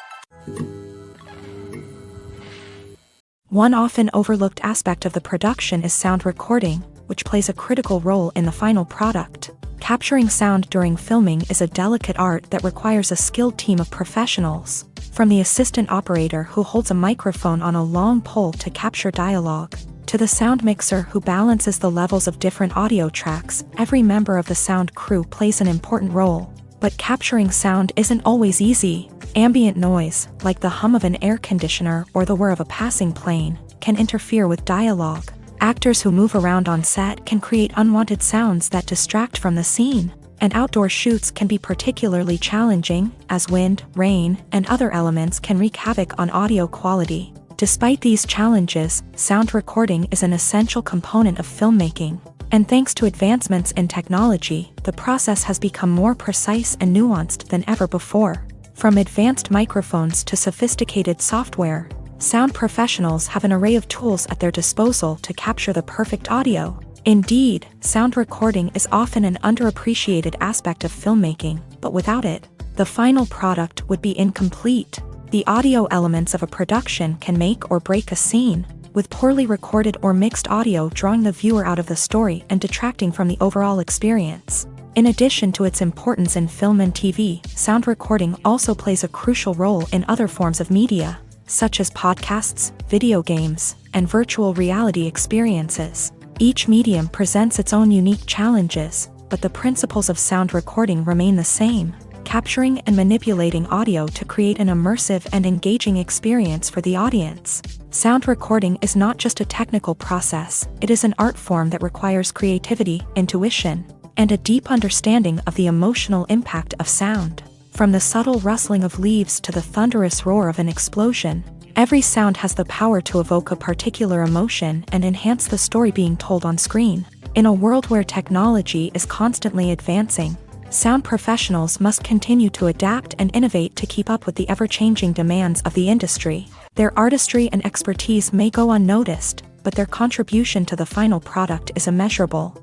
One often overlooked aspect of the production is sound recording, which plays a critical role in the final product. Capturing sound during filming is a delicate art that requires a skilled team of professionals. From the assistant operator who holds a microphone on a long pole to capture dialogue, to the sound mixer who balances the levels of different audio tracks, every member of the sound crew plays an important role. But capturing sound isn't always easy. Ambient noise, like the hum of an air conditioner or the whir of a passing plane, can interfere with dialogue. Actors who move around on set can create unwanted sounds that distract from the scene. And outdoor shoots can be particularly challenging, as wind, rain, and other elements can wreak havoc on audio quality. Despite these challenges, sound recording is an essential component of filmmaking. And thanks to advancements in technology, the process has become more precise and nuanced than ever before. From advanced microphones to sophisticated software, sound professionals have an array of tools at their disposal to capture the perfect audio. Indeed, sound recording is often an underappreciated aspect of filmmaking, but without it, the final product would be incomplete. The audio elements of a production can make or break a scene, with poorly recorded or mixed audio drawing the viewer out of the story and detracting from the overall experience. In addition to its importance in film and TV, sound recording also plays a crucial role in other forms of media, such as podcasts, video games, and virtual reality experiences. Each medium presents its own unique challenges, but the principles of sound recording remain the same, capturing and manipulating audio to create an immersive and engaging experience for the audience. Sound recording is not just a technical process, it is an art form that requires creativity, intuition, and a deep understanding of the emotional impact of sound. From the subtle rustling of leaves to the thunderous roar of an explosion, every sound has the power to evoke a particular emotion and enhance the story being told on screen. In a world where technology is constantly advancing, sound professionals must continue to adapt and innovate to keep up with the ever-changing demands of the industry. Their artistry and expertise may go unnoticed, but their contribution to the final product is immeasurable.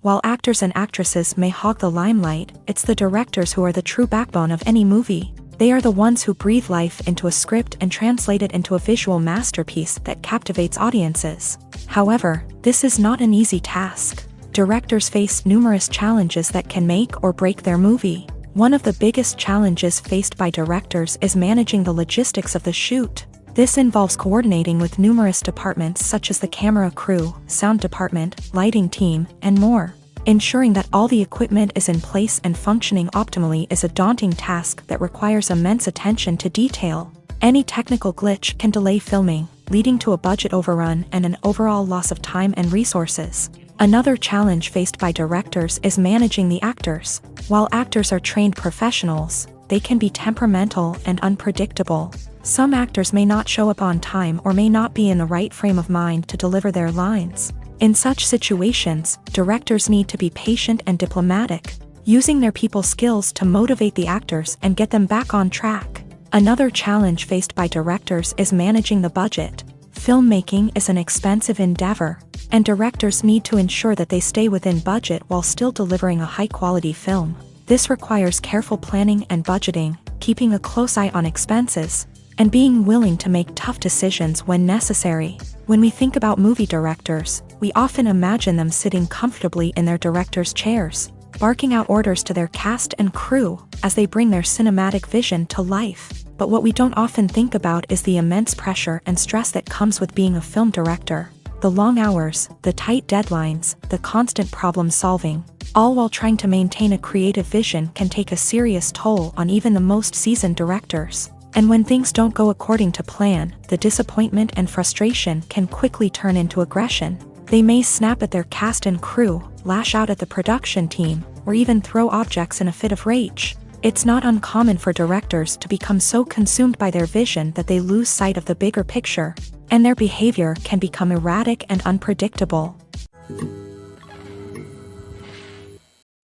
While actors and actresses may hog the limelight, it's the directors who are the true backbone of any movie. They are the ones who breathe life into a script and translate it into a visual masterpiece that captivates audiences. However, this is not an easy task. Directors face numerous challenges that can make or break their movie. One of the biggest challenges faced by directors is managing the logistics of the shoot. This involves coordinating with numerous departments such as the camera crew, sound department, lighting team, and more. Ensuring that all the equipment is in place and functioning optimally is a daunting task that requires immense attention to detail. Any technical glitch can delay filming, leading to a budget overrun and an overall loss of time and resources. Another challenge faced by directors is managing the actors. While actors are trained professionals, they can be temperamental and unpredictable. Some actors may not show up on time or may not be in the right frame of mind to deliver their lines. In such situations, directors need to be patient and diplomatic, using their people skills to motivate the actors and get them back on track. Another challenge faced by directors is managing the budget. Filmmaking is an expensive endeavor, and directors need to ensure that they stay within budget while still delivering a high-quality film. This requires careful planning and budgeting, keeping a close eye on expenses, and being willing to make tough decisions when necessary. When we think about movie directors, we often imagine them sitting comfortably in their director's chairs, barking out orders to their cast and crew as they bring their cinematic vision to life. But what we don't often think about is the immense pressure and stress that comes with being a film director. The long hours, the tight deadlines, the constant problem solving, all while trying to maintain a creative vision can take a serious toll on even the most seasoned directors. And when things don't go according to plan, the disappointment and frustration can quickly turn into aggression. They may snap at their cast and crew, lash out at the production team, or even throw objects in a fit of rage. It's not uncommon for directors to become so consumed by their vision that they lose sight of the bigger picture, and their behavior can become erratic and unpredictable.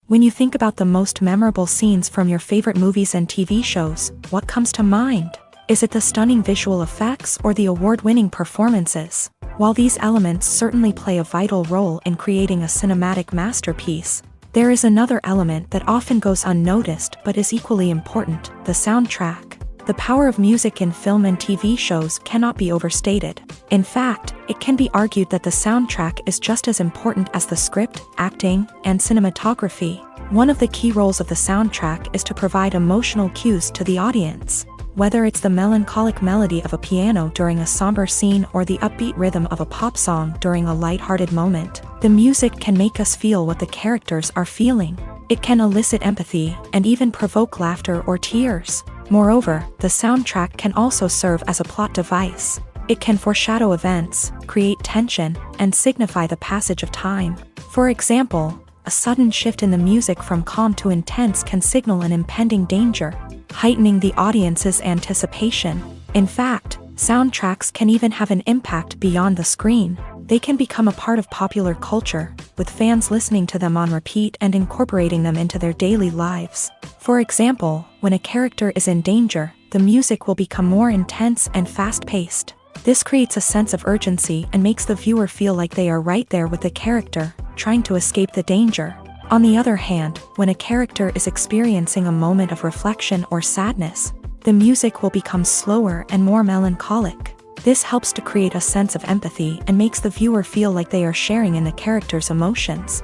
When you think about the most memorable scenes from your favorite movies and TV shows, what comes to mind? Is it the stunning visual effects or the award-winning performances? While these elements certainly play a vital role in creating a cinematic masterpiece, there is another element that often goes unnoticed but is equally important: the soundtrack. The power of music in film and TV shows cannot be overstated. In fact, it can be argued that the soundtrack is just as important as the script, acting, and cinematography. One of the key roles of the soundtrack is to provide emotional cues to the audience. Whether it's the melancholic melody of a piano during a somber scene or the upbeat rhythm of a pop song during a light-hearted moment, the music can make us feel what the characters are feeling. It can elicit empathy and even provoke laughter or tears. Moreover, the soundtrack can also serve as a plot device. It can foreshadow events, create tension, and signify the passage of time. For example, a sudden shift in the music from calm to intense can signal an impending danger, heightening the audience's anticipation. In fact, soundtracks can even have an impact beyond the screen. They can become a part of popular culture, with fans listening to them on repeat and incorporating them into their daily lives. For example, when a character is in danger, the music will become more intense and fast-paced. This creates a sense of urgency and makes the viewer feel like they are right there with the character, trying to escape the danger. On the other hand, when a character is experiencing a moment of reflection or sadness, the music will become slower and more melancholic. This helps to create a sense of empathy and makes the viewer feel like they are sharing in the character's emotions.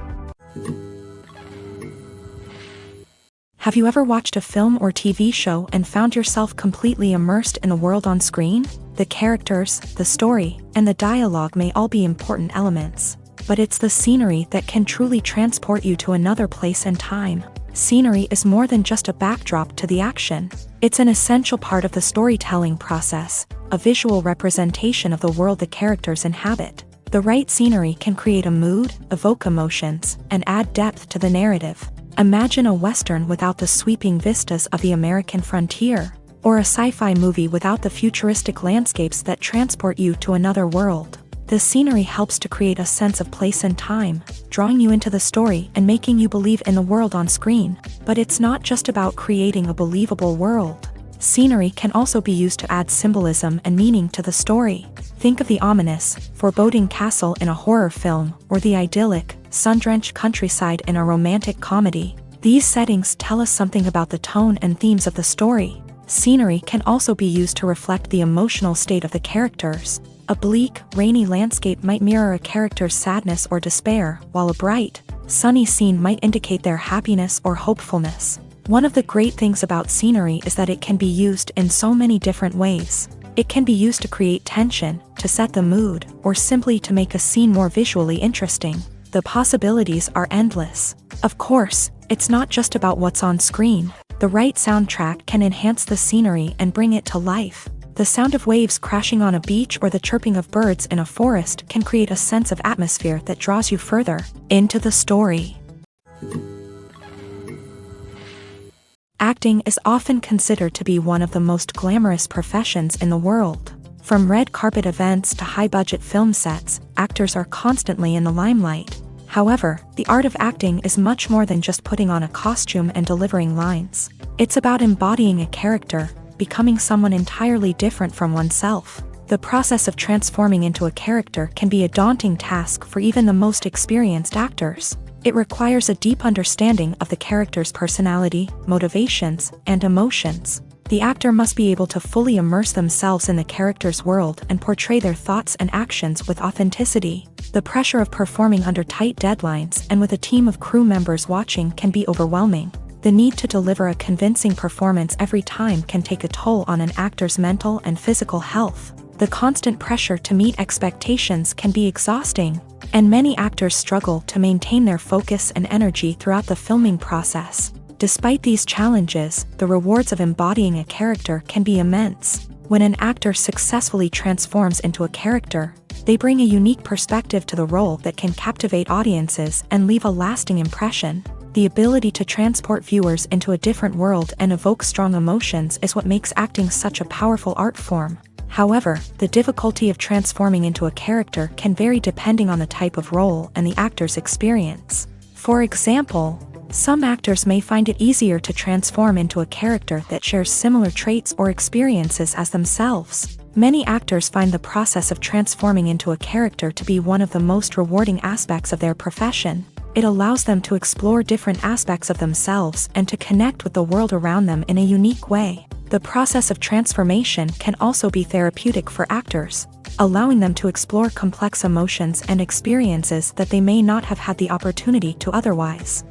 Have you ever watched a film or TV show and found yourself completely immersed in the world on screen? The characters, the story, and the dialogue may all be important elements, but it's the scenery that can truly transport you to another place and time. Scenery is more than just a backdrop to the action. It's an essential part of the storytelling process, a visual representation of the world the characters inhabit. The right scenery can create a mood, evoke emotions, and add depth to the narrative. Imagine a Western without the sweeping vistas of the American frontier, or a sci-fi movie without the futuristic landscapes that transport you to another world. The scenery helps to create a sense of place and time, drawing you into the story and making you believe in the world on screen. But it's not just about creating a believable world. Scenery can also be used to add symbolism and meaning to the story. Think of the ominous, foreboding castle in a horror film, or the idyllic, sun-drenched countryside in a romantic comedy. These settings tell us something about the tone and themes of the story. Scenery can also be used to reflect the emotional state of the characters. A bleak, rainy landscape might mirror a character's sadness or despair, while a bright, sunny scene might indicate their happiness or hopefulness. One of the great things about scenery is that it can be used in so many different ways. It can be used to create tension, to set the mood, or simply to make a scene more visually interesting. The possibilities are endless. Of course, it's not just about what's on screen. The right soundtrack can enhance the scenery and bring it to life. The sound of waves crashing on a beach or the chirping of birds in a forest can create a sense of atmosphere that draws you further into the story. Acting is often considered to be one of the most glamorous professions in the world. From red carpet events to high-budget film sets, actors are constantly in the limelight. However, the art of acting is much more than just putting on a costume and delivering lines. It's about embodying a character, becoming someone entirely different from oneself. The process of transforming into a character can be a daunting task for even the most experienced actors. It requires a deep understanding of the character's personality, motivations, and emotions. The actor must be able to fully immerse themselves in the character's world and portray their thoughts and actions with authenticity. The pressure of performing under tight deadlines and with a team of crew members watching can be overwhelming. The need to deliver a convincing performance every time can take a toll on an actor's mental and physical health. The constant pressure to meet expectations can be exhausting, and many actors struggle to maintain their focus and energy throughout the filming process. Despite these challenges, the rewards of embodying a character can be immense. When an actor successfully transforms into a character, they bring a unique perspective to the role that can captivate audiences and leave a lasting impression. The ability to transport viewers into a different world and evoke strong emotions is what makes acting such a powerful art form. However, the difficulty of transforming into a character can vary depending on the type of role and the actor's experience. For example, Some actors may find it easier to transform into a character that shares similar traits or experiences as themselves. Many actors find the process of transforming into a character to be one of the most rewarding aspects of their profession. It allows them to explore different aspects of themselves and to connect with the world around them in a unique way. The process of transformation can also be therapeutic for actors, allowing them to explore complex emotions and experiences that they may not have had the opportunity to otherwise.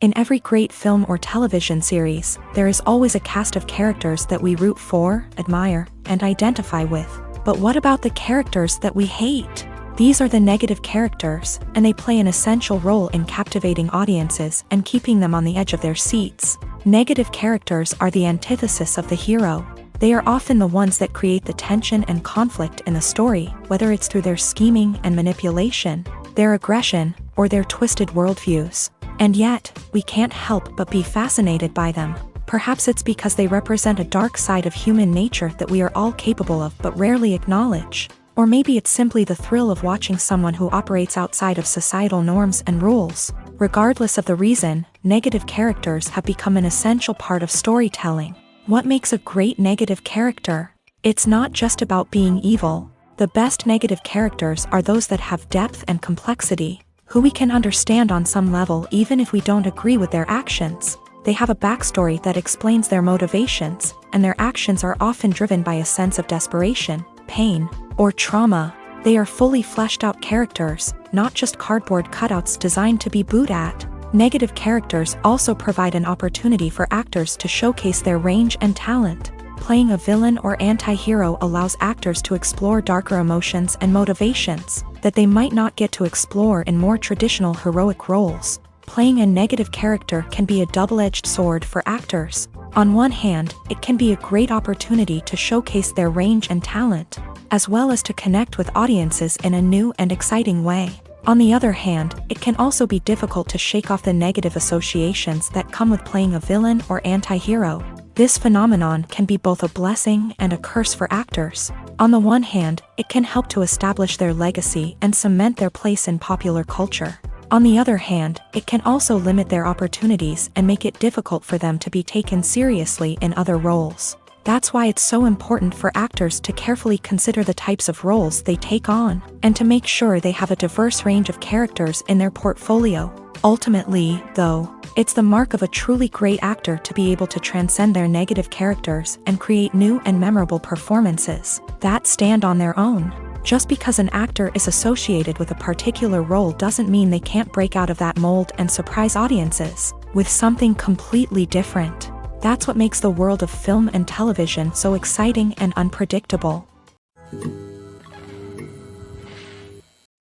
In every great film or television series, there is always a cast of characters that we root for, admire, and identify with. But what about the characters that we hate? These are the negative characters, and they play an essential role in captivating audiences and keeping them on the edge of their seats. Negative characters are the antithesis of the hero. They are often the ones that create the tension and conflict in the story, whether it's through their scheming and manipulation, their aggression, or their twisted worldviews. And yet, we can't help but be fascinated by them. Perhaps it's because they represent a dark side of human nature that we are all capable of but rarely acknowledge. Or maybe it's simply the thrill of watching someone who operates outside of societal norms and rules. Regardless of the reason, negative characters have become an essential part of storytelling. What makes a great negative character? It's not just about being evil. The best negative characters are those that have depth and complexity, who we can understand on some level even if we don't agree with their actions. They have a backstory that explains their motivations, and their actions are often driven by a sense of desperation, pain, or trauma. They are fully fleshed out characters, not just cardboard cutouts designed to be booed at. Negative characters also provide an opportunity for actors to showcase their range and talent. Playing a villain or anti-hero allows actors to explore darker emotions and motivations that they might not get to explore in more traditional heroic roles. Playing a negative character can be a double-edged sword for actors. On one hand, it can be a great opportunity to showcase their range and talent, as well as to connect with audiences in a new and exciting way. On the other hand, it can also be difficult to shake off the negative associations that come with playing a villain or anti-hero. This phenomenon can be both a blessing and a curse for actors. On the one hand, it can help to establish their legacy and cement their place in popular culture. On the other hand, it can also limit their opportunities and make it difficult for them to be taken seriously in other roles. That's why it's so important for actors to carefully consider the types of roles they take on, and to make sure they have a diverse range of characters in their portfolio. Ultimately, though, it's the mark of a truly great actor to be able to transcend their negative characters and create new and memorable performances that stand on their own. Just because an actor is associated with a particular role doesn't mean they can't break out of that mold and surprise audiences with something completely different. That's what makes the world of film and television so exciting and unpredictable.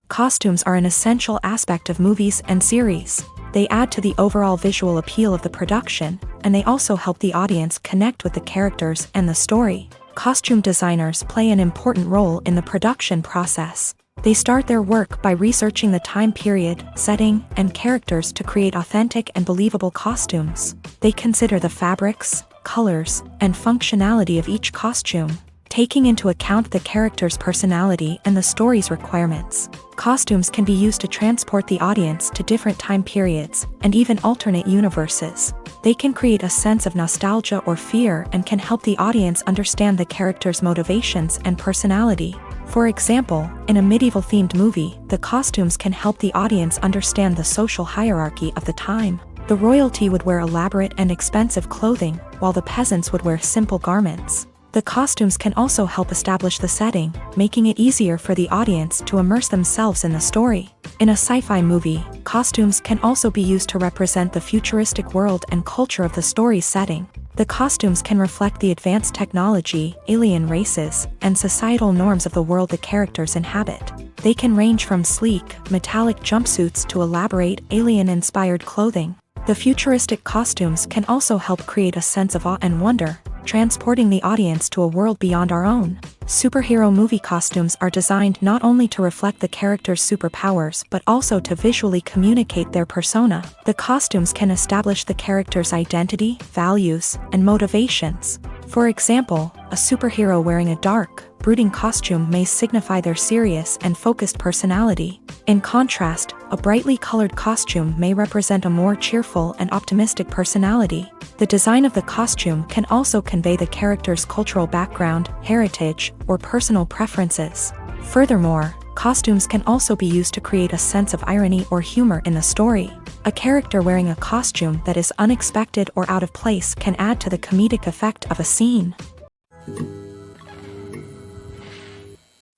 Costumes are an essential aspect of movies and series. They add to the overall visual appeal of the production, and they also help the audience connect with the characters and the story. Costume designers play an important role in the production process. They start their work by researching the time period, setting, and characters to create authentic and believable costumes. They consider the fabrics, colors, and functionality of each costume, taking into account the character's personality and the story's requirements. Costumes can be used to transport the audience to different time periods and even alternate universes. They can create a sense of nostalgia or fear and can help the audience understand the character's motivations and personality. For example, in a medieval-themed movie, the costumes can help the audience understand the social hierarchy of the time. The royalty would wear elaborate and expensive clothing, while the peasants would wear simple garments. The costumes can also help establish the setting, making it easier for the audience to immerse themselves in the story. In a sci-fi movie, costumes can also be used to represent the futuristic world and culture of the story's setting. The costumes can reflect the advanced technology, alien races, and societal norms of the world the characters inhabit. They can range from sleek, metallic jumpsuits to elaborate, alien-inspired clothing. The futuristic costumes can also help create a sense of awe and wonder, transporting the audience to a world beyond our own. Superhero movie costumes are designed not only to reflect the character's superpowers but also to visually communicate their persona. The costumes can establish the character's identity, values, and motivations. For example, a superhero wearing a dark, brooding costume may signify their serious and focused personality. In contrast, a brightly colored costume may represent a more cheerful and optimistic personality. The design of the costume can also convey the character's cultural background, heritage, or personal preferences. Furthermore, costumes can also be used to create a sense of irony or humor in the story. A character wearing a costume that is unexpected or out of place can add to the comedic effect of a scene.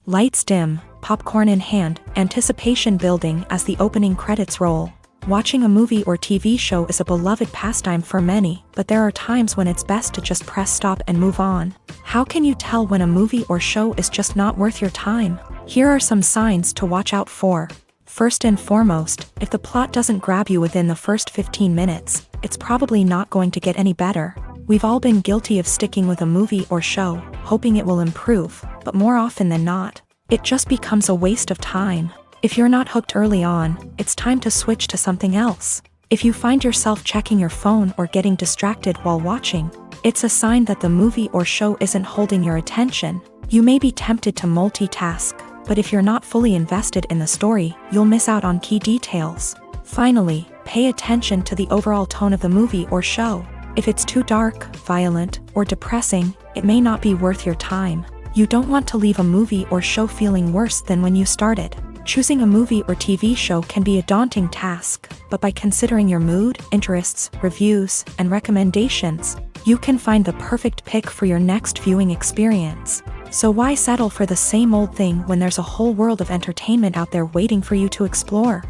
Lights dim, popcorn in hand, anticipation building as the opening credits roll. Watching a movie or TV show is a beloved pastime for many, but there are times when it's best to just press stop and move on. How can you tell when a movie or show is just not worth your time? Here are some signs to watch out for. First and foremost, if the plot doesn't grab you within the first 15 minutes, it's probably not going to get any better. We've all been guilty of sticking with a movie or show, hoping it will improve, but more often than not, it just becomes a waste of time. If you're not hooked early on, it's time to switch to something else. If you find yourself checking your phone or getting distracted while watching, it's a sign that the movie or show isn't holding your attention. You may be tempted to multitask, but if you're not fully invested in the story, you'll miss out on key details. Finally, pay attention to the overall tone of the movie or show. If it's too dark, violent, or depressing, it may not be worth your time. You don't want to leave a movie or show feeling worse than when you started. Choosing a movie or TV show can be a daunting task, but by considering your mood, interests, reviews, and recommendations, you can find the perfect pick for your next viewing experience. So why settle for the same old thing when there's a whole world of entertainment out there waiting for you to explore?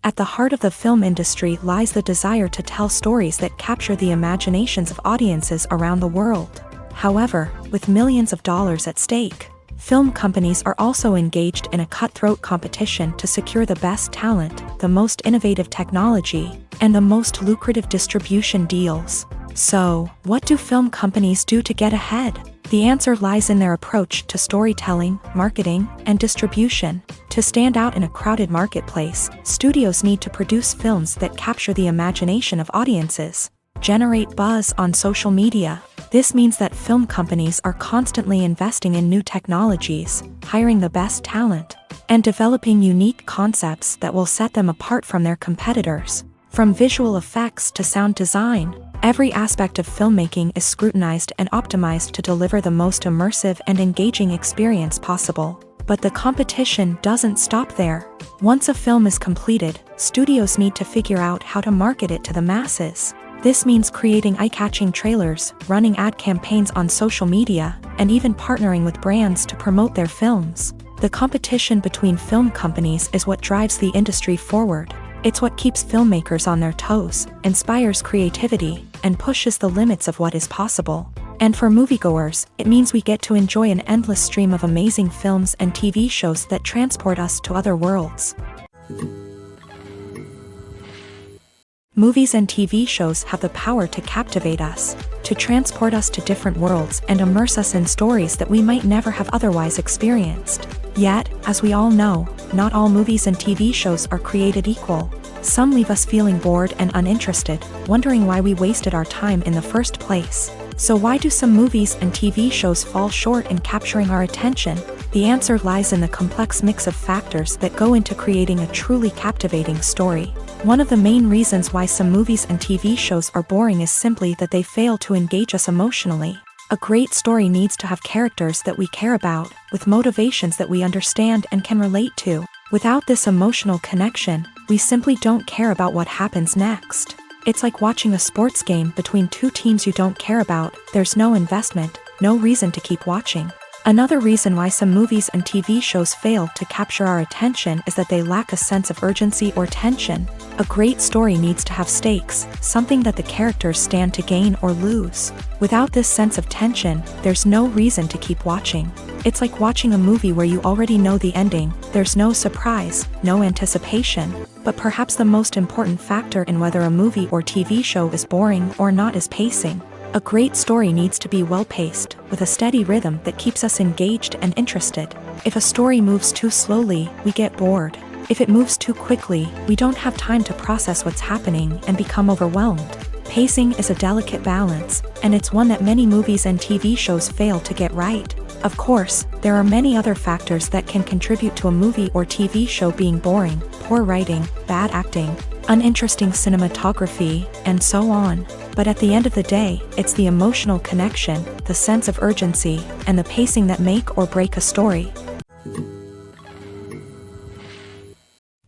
At the heart of the film industry lies the desire to tell stories that capture the imaginations of audiences around the world. However, with millions of dollars at stake, film companies are also engaged in a cutthroat competition to secure the best talent, the most innovative technology, and the most lucrative distribution deals. So, what do film companies do to get ahead? The answer lies in their approach to storytelling, marketing, and distribution. To stand out in a crowded marketplace, studios need to produce films that capture the imagination of audiences, generate buzz on social media. This means that film companies are constantly investing in new technologies, hiring the best talent, and developing unique concepts that will set them apart from their competitors. From visual effects to sound design, every aspect of filmmaking is scrutinized and optimized to deliver the most immersive and engaging experience possible. But the competition doesn't stop there. Once a film is completed, studios need to figure out how to market it to the masses. This means creating eye-catching trailers, running ad campaigns on social media, and even partnering with brands to promote their films. The competition between film companies is what drives the industry forward. It's what keeps filmmakers on their toes, inspires creativity, and pushes the limits of what is possible. And for moviegoers, it means we get to enjoy an endless stream of amazing films and TV shows that transport us to other worlds. Movies and TV shows have the power to captivate us, to transport us to different worlds and immerse us in stories that we might never have otherwise experienced. Yet, as we all know, not all movies and TV shows are created equal. Some leave us feeling bored and uninterested, wondering why we wasted our time in the first place. So why do some movies and TV shows fall short in capturing our attention? The answer lies in the complex mix of factors that go into creating a truly captivating story. One of the main reasons why some movies and TV shows are boring is simply that they fail to engage us emotionally. A great story needs to have characters that we care about, with motivations that we understand and can relate to. Without this emotional connection, we simply don't care about what happens next. It's like watching a sports game between two teams you don't care about. There's no investment, no reason to keep watching. Another reason why some movies and TV shows fail to capture our attention is that they lack a sense of urgency or tension. A great story needs to have stakes, something that the characters stand to gain or lose. Without this sense of tension, there's no reason to keep watching. It's like watching a movie where you already know the ending. There's no surprise, no anticipation. But perhaps the most important factor in whether a movie or TV show is boring or not is pacing. A great story needs to be well-paced, with a steady rhythm that keeps us engaged and interested. If a story moves too slowly, we get bored. If it moves too quickly, we don't have time to process what's happening and become overwhelmed. Pacing is a delicate balance, and it's one that many movies and TV shows fail to get right. Of course, there are many other factors that can contribute to a movie or TV show being boring: poor writing, bad acting, uninteresting cinematography, and so on. But at the end of the day, it's the emotional connection, the sense of urgency, and the pacing that make or break a story.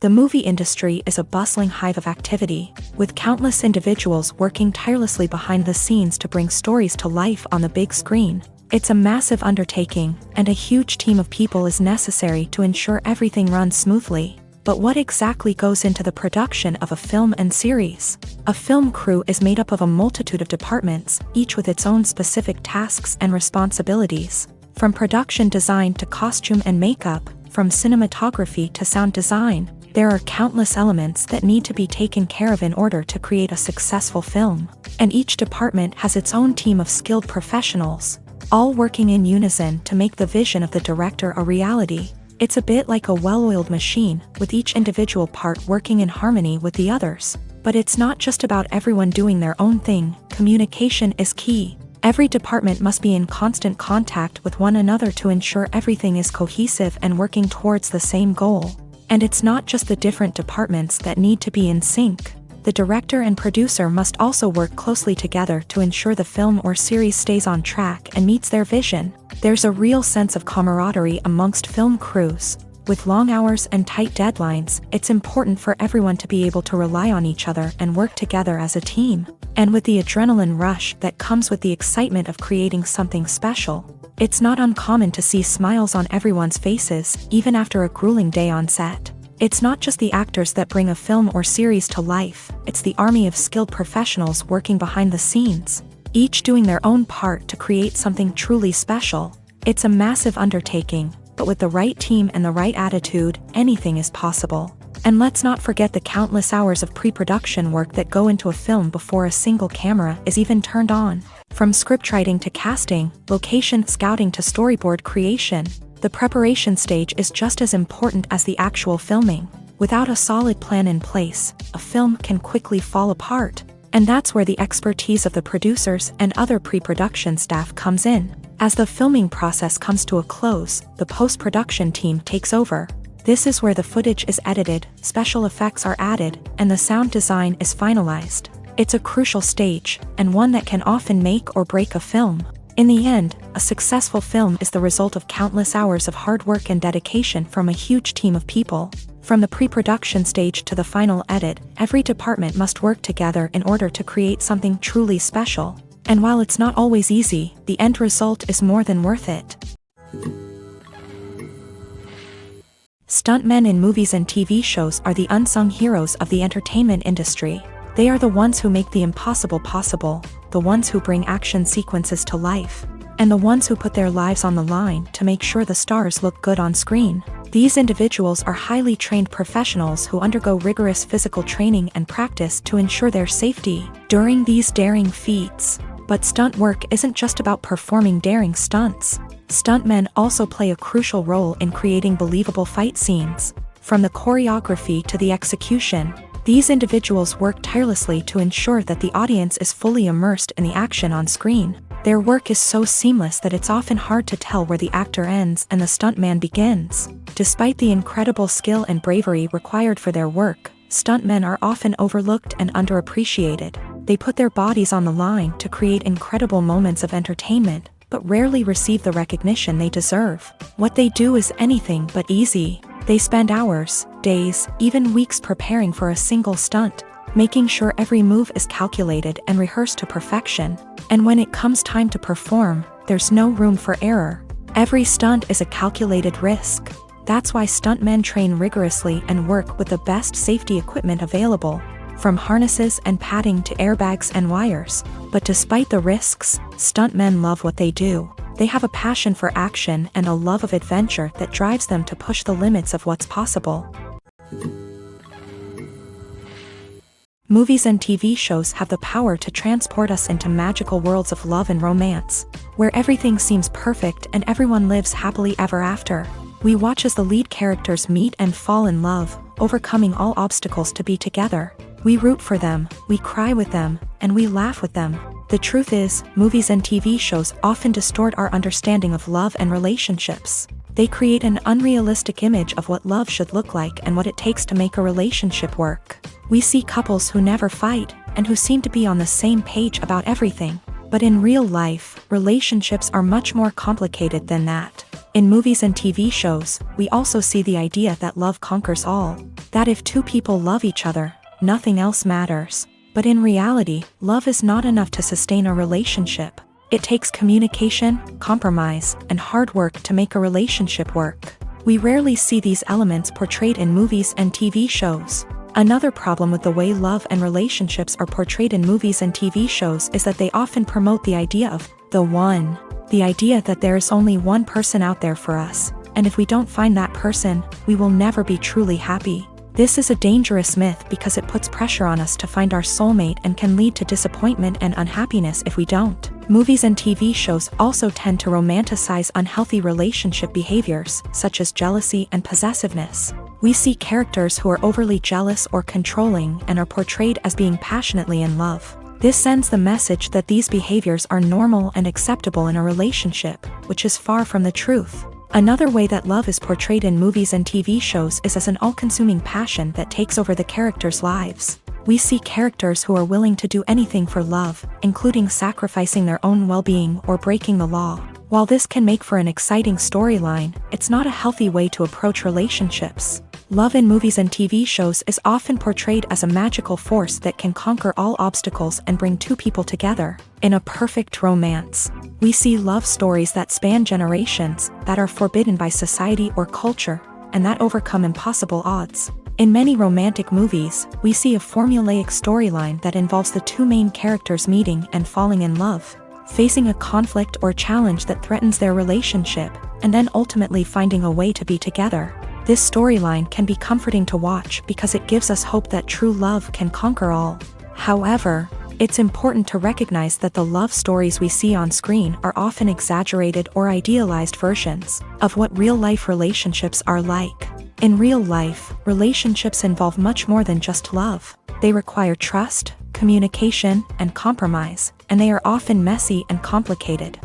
The movie industry is a bustling hive of activity, with countless individuals working tirelessly behind the scenes to bring stories to life on the big screen. It's a massive undertaking, and a huge team of people is necessary to ensure everything runs smoothly. But what exactly goes into the production of a film and series? A film crew is made up of a multitude of departments, each with its own specific tasks and responsibilities. From production design to costume and makeup, from cinematography to sound design, there are countless elements that need to be taken care of in order to create a successful film. And each department has its own team of skilled professionals, all working in unison to make the vision of the director a reality. It's a bit like a well-oiled machine, with each individual part working in harmony with the others. But it's not just about everyone doing their own thing. Communication is key. Every department must be in constant contact with one another to ensure everything is cohesive and working towards the same goal. And it's not just the different departments that need to be in sync. The director and producer must also work closely together to ensure the film or series stays on track and meets their vision. There's a real sense of camaraderie amongst film crews. With long hours and tight deadlines, it's important for everyone to be able to rely on each other and work together as a team. And with the adrenaline rush that comes with the excitement of creating something special, it's not uncommon to see smiles on everyone's faces, even after a grueling day on set. It's not just the actors that bring a film or series to life, it's the army of skilled professionals working behind the scenes, each doing their own part to create something truly special. It's a massive undertaking, but with the right team and the right attitude, anything is possible. And let's not forget the countless hours of pre-production work that go into a film before a single camera is even turned on. From scriptwriting to casting, location scouting to storyboard creation, the preparation stage is just as important as the actual filming. Without a solid plan in place, a film can quickly fall apart. And that's where the expertise of the producers and other pre-production staff comes in. As the filming process comes to a close, the post-production team takes over. This is where the footage is edited, special effects are added, and the sound design is finalized. It's a crucial stage, and one that can often make or break a film. In the end, a successful film is the result of countless hours of hard work and dedication from a huge team of people. From the pre-production stage to the final edit, every department must work together in order to create something truly special. And while it's not always easy, the end result is more than worth it. Stuntmen in movies and TV shows are the unsung heroes of the entertainment industry. They are the ones who make the impossible possible, the ones who bring action sequences to life, and the ones who put their lives on the line to make sure the stars look good on screen. These individuals are highly trained professionals who undergo rigorous physical training and practice to ensure their safety during these daring feats. But stunt work isn't just about performing daring stunts. Stuntmen also play a crucial role in creating believable fight scenes. From the choreography to the execution, these individuals work tirelessly to ensure that the audience is fully immersed in the action on screen. Their work is so seamless that it's often hard to tell where the actor ends and the stuntman begins. Despite the incredible skill and bravery required for their work, stuntmen are often overlooked and underappreciated. They put their bodies on the line to create incredible moments of entertainment, but rarely receive the recognition they deserve. What they do is anything but easy. They spend hours, days, even weeks preparing for a single stunt, making sure every move is calculated and rehearsed to perfection. And when it comes time to perform, there's no room for error. Every stunt is a calculated risk. That's why stuntmen train rigorously and work with the best safety equipment available, from harnesses and padding to airbags and wires. But despite the risks, stuntmen love what they do. They have a passion for action and a love of adventure that drives them to push the limits of what's possible. Movies and TV shows have the power to transport us into magical worlds of love and romance, where everything seems perfect and everyone lives happily ever after. We watch as the lead characters meet and fall in love, overcoming all obstacles to be together. We root for them, we cry with them, and we laugh with them. The truth is, movies and TV shows often distort our understanding of love and relationships. They create an unrealistic image of what love should look like and what it takes to make a relationship work. We see couples who never fight, and who seem to be on the same page about everything. But in real life, relationships are much more complicated than that. In movies and TV shows, we also see the idea that love conquers all. That if two people love each other, nothing else matters. But in reality, love is not enough to sustain a relationship. It takes communication, compromise, and hard work to make a relationship work. We rarely see these elements portrayed in movies and TV shows. Another problem with the way love and relationships are portrayed in movies and TV shows is that they often promote the idea of the one. The idea that there is only one person out there for us, and if we don't find that person, we will never be truly happy. This is a dangerous myth because it puts pressure on us to find our soulmate and can lead to disappointment and unhappiness if we don't. Movies and TV shows also tend to romanticize unhealthy relationship behaviors, such as jealousy and possessiveness. We see characters who are overly jealous or controlling and are portrayed as being passionately in love. This sends the message that these behaviors are normal and acceptable in a relationship, which is far from the truth. Another way that love is portrayed in movies and TV shows is as an all-consuming passion that takes over the characters' lives. We see characters who are willing to do anything for love, including sacrificing their own well-being or breaking the law. While this can make for an exciting storyline, it's not a healthy way to approach relationships. Love in movies and TV shows is often portrayed as a magical force that can conquer all obstacles and bring two people together. In a perfect romance, we see love stories that span generations, that are forbidden by society or culture, and that overcome impossible odds. In many romantic movies, we see a formulaic storyline that involves the two main characters meeting and falling in love, facing a conflict or challenge that threatens their relationship, and then ultimately finding a way to be together. This storyline can be comforting to watch because it gives us hope that true love can conquer all. However, it's important to recognize that the love stories we see on screen are often exaggerated or idealized versions of what real-life relationships are like. In real life, relationships involve much more than just love. They require trust, communication, and compromise, and they are often messy and complicated.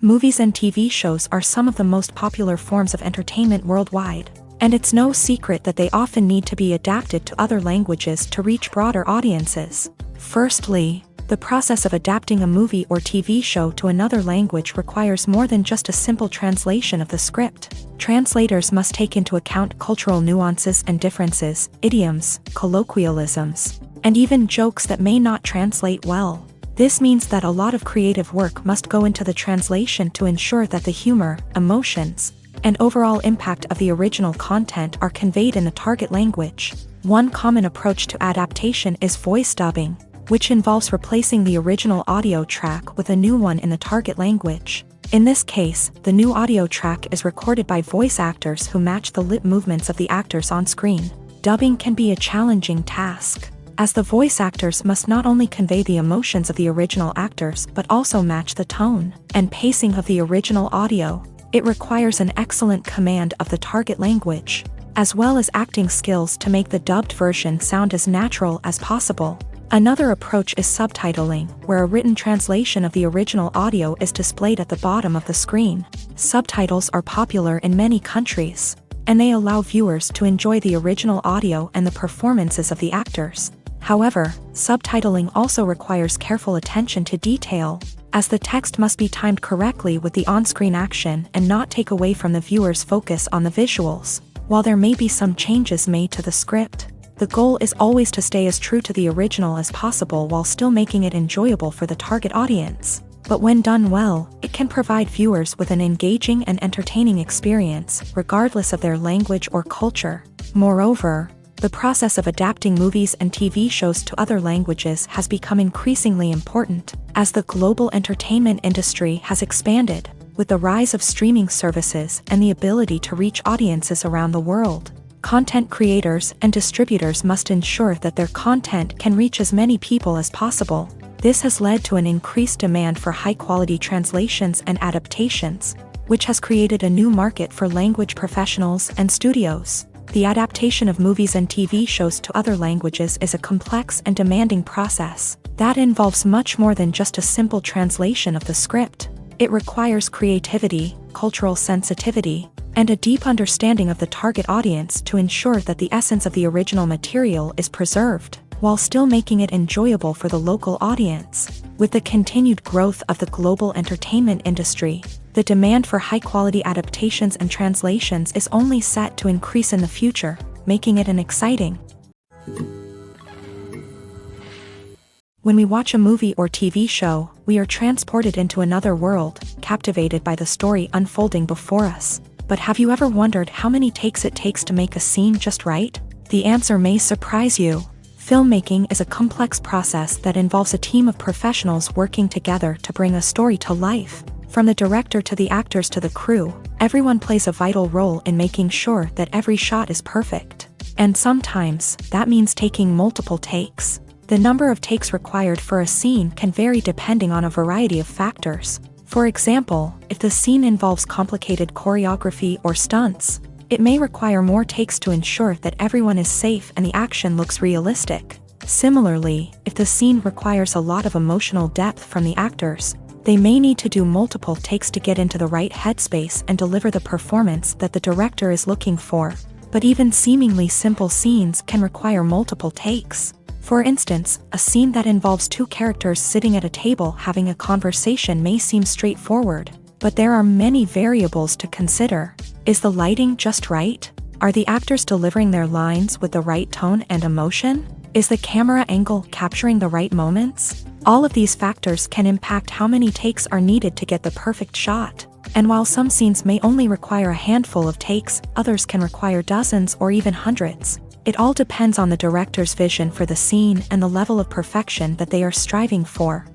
Movies and TV shows are some of the most popular forms of entertainment worldwide, and it's no secret that they often need to be adapted to other languages to reach broader audiences. Firstly, the process of adapting a movie or TV show to another language requires more than just a simple translation of the script. Translators must take into account cultural nuances and differences, idioms, colloquialisms, and even jokes that may not translate well. This means that a lot of creative work must go into the translation to ensure that the humor, emotions, and overall impact of the original content are conveyed in the target language. One common approach to adaptation is voice dubbing, which involves replacing the original audio track with a new one in the target language. In this case, the new audio track is recorded by voice actors who match the lip movements of the actors on screen. Dubbing can be a challenging task, as the voice actors must not only convey the emotions of the original actors but also match the tone and pacing of the original audio. It requires an excellent command of the target language, as well as acting skills to make the dubbed version sound as natural as possible. Another approach is subtitling, where a written translation of the original audio is displayed at the bottom of the screen. Subtitles are popular in many countries, and they allow viewers to enjoy the original audio and the performances of the actors. However, subtitling also requires careful attention to detail, as the text must be timed correctly with the on-screen action and not take away from the viewer's focus on the visuals. While there may be some changes made to the script, the goal is always to stay as true to the original as possible while still making it enjoyable for the target audience. But when done well, it can provide viewers with an engaging and entertaining experience, regardless of their language or culture. Moreover, the process of adapting movies and TV shows to other languages has become increasingly important, as the global entertainment industry has expanded, with the rise of streaming services and the ability to reach audiences around the world. Content creators and distributors must ensure that their content can reach as many people as possible. This has led to an increased demand for high-quality translations and adaptations, which has created a new market for language professionals and studios. The adaptation of movies and TV shows to other languages is a complex and demanding process that involves much more than just a simple translation of the script. It requires creativity, cultural sensitivity, and a deep understanding of the target audience to ensure that the essence of the original material is preserved, while still making it enjoyable for the local audience. With the continued growth of the global entertainment industry, the demand for high-quality adaptations and translations is only set to increase in the future, making it an exciting. When we watch a movie or TV show, we are transported into another world, captivated by the story unfolding before us. But have you ever wondered how many takes it takes to make a scene just right? The answer may surprise you. Filmmaking is a complex process that involves a team of professionals working together to bring a story to life. From the director to the actors to the crew, everyone plays a vital role in making sure that every shot is perfect. And sometimes, that means taking multiple takes. The number of takes required for a scene can vary depending on a variety of factors. For example, if the scene involves complicated choreography or stunts, it may require more takes to ensure that everyone is safe and the action looks realistic. Similarly, if the scene requires a lot of emotional depth from the actors, they may need to do multiple takes to get into the right headspace and deliver the performance that the director is looking for. But even seemingly simple scenes can require multiple takes. For instance, a scene that involves two characters sitting at a table having a conversation may seem straightforward, but there are many variables to consider. Is the lighting just right? Are the actors delivering their lines with the right tone and emotion? Is the camera angle capturing the right moments? All of these factors can impact how many takes are needed to get the perfect shot. And while some scenes may only require a handful of takes, others can require dozens or even hundreds. It all depends on the director's vision for the scene and the level of perfection that they are striving for.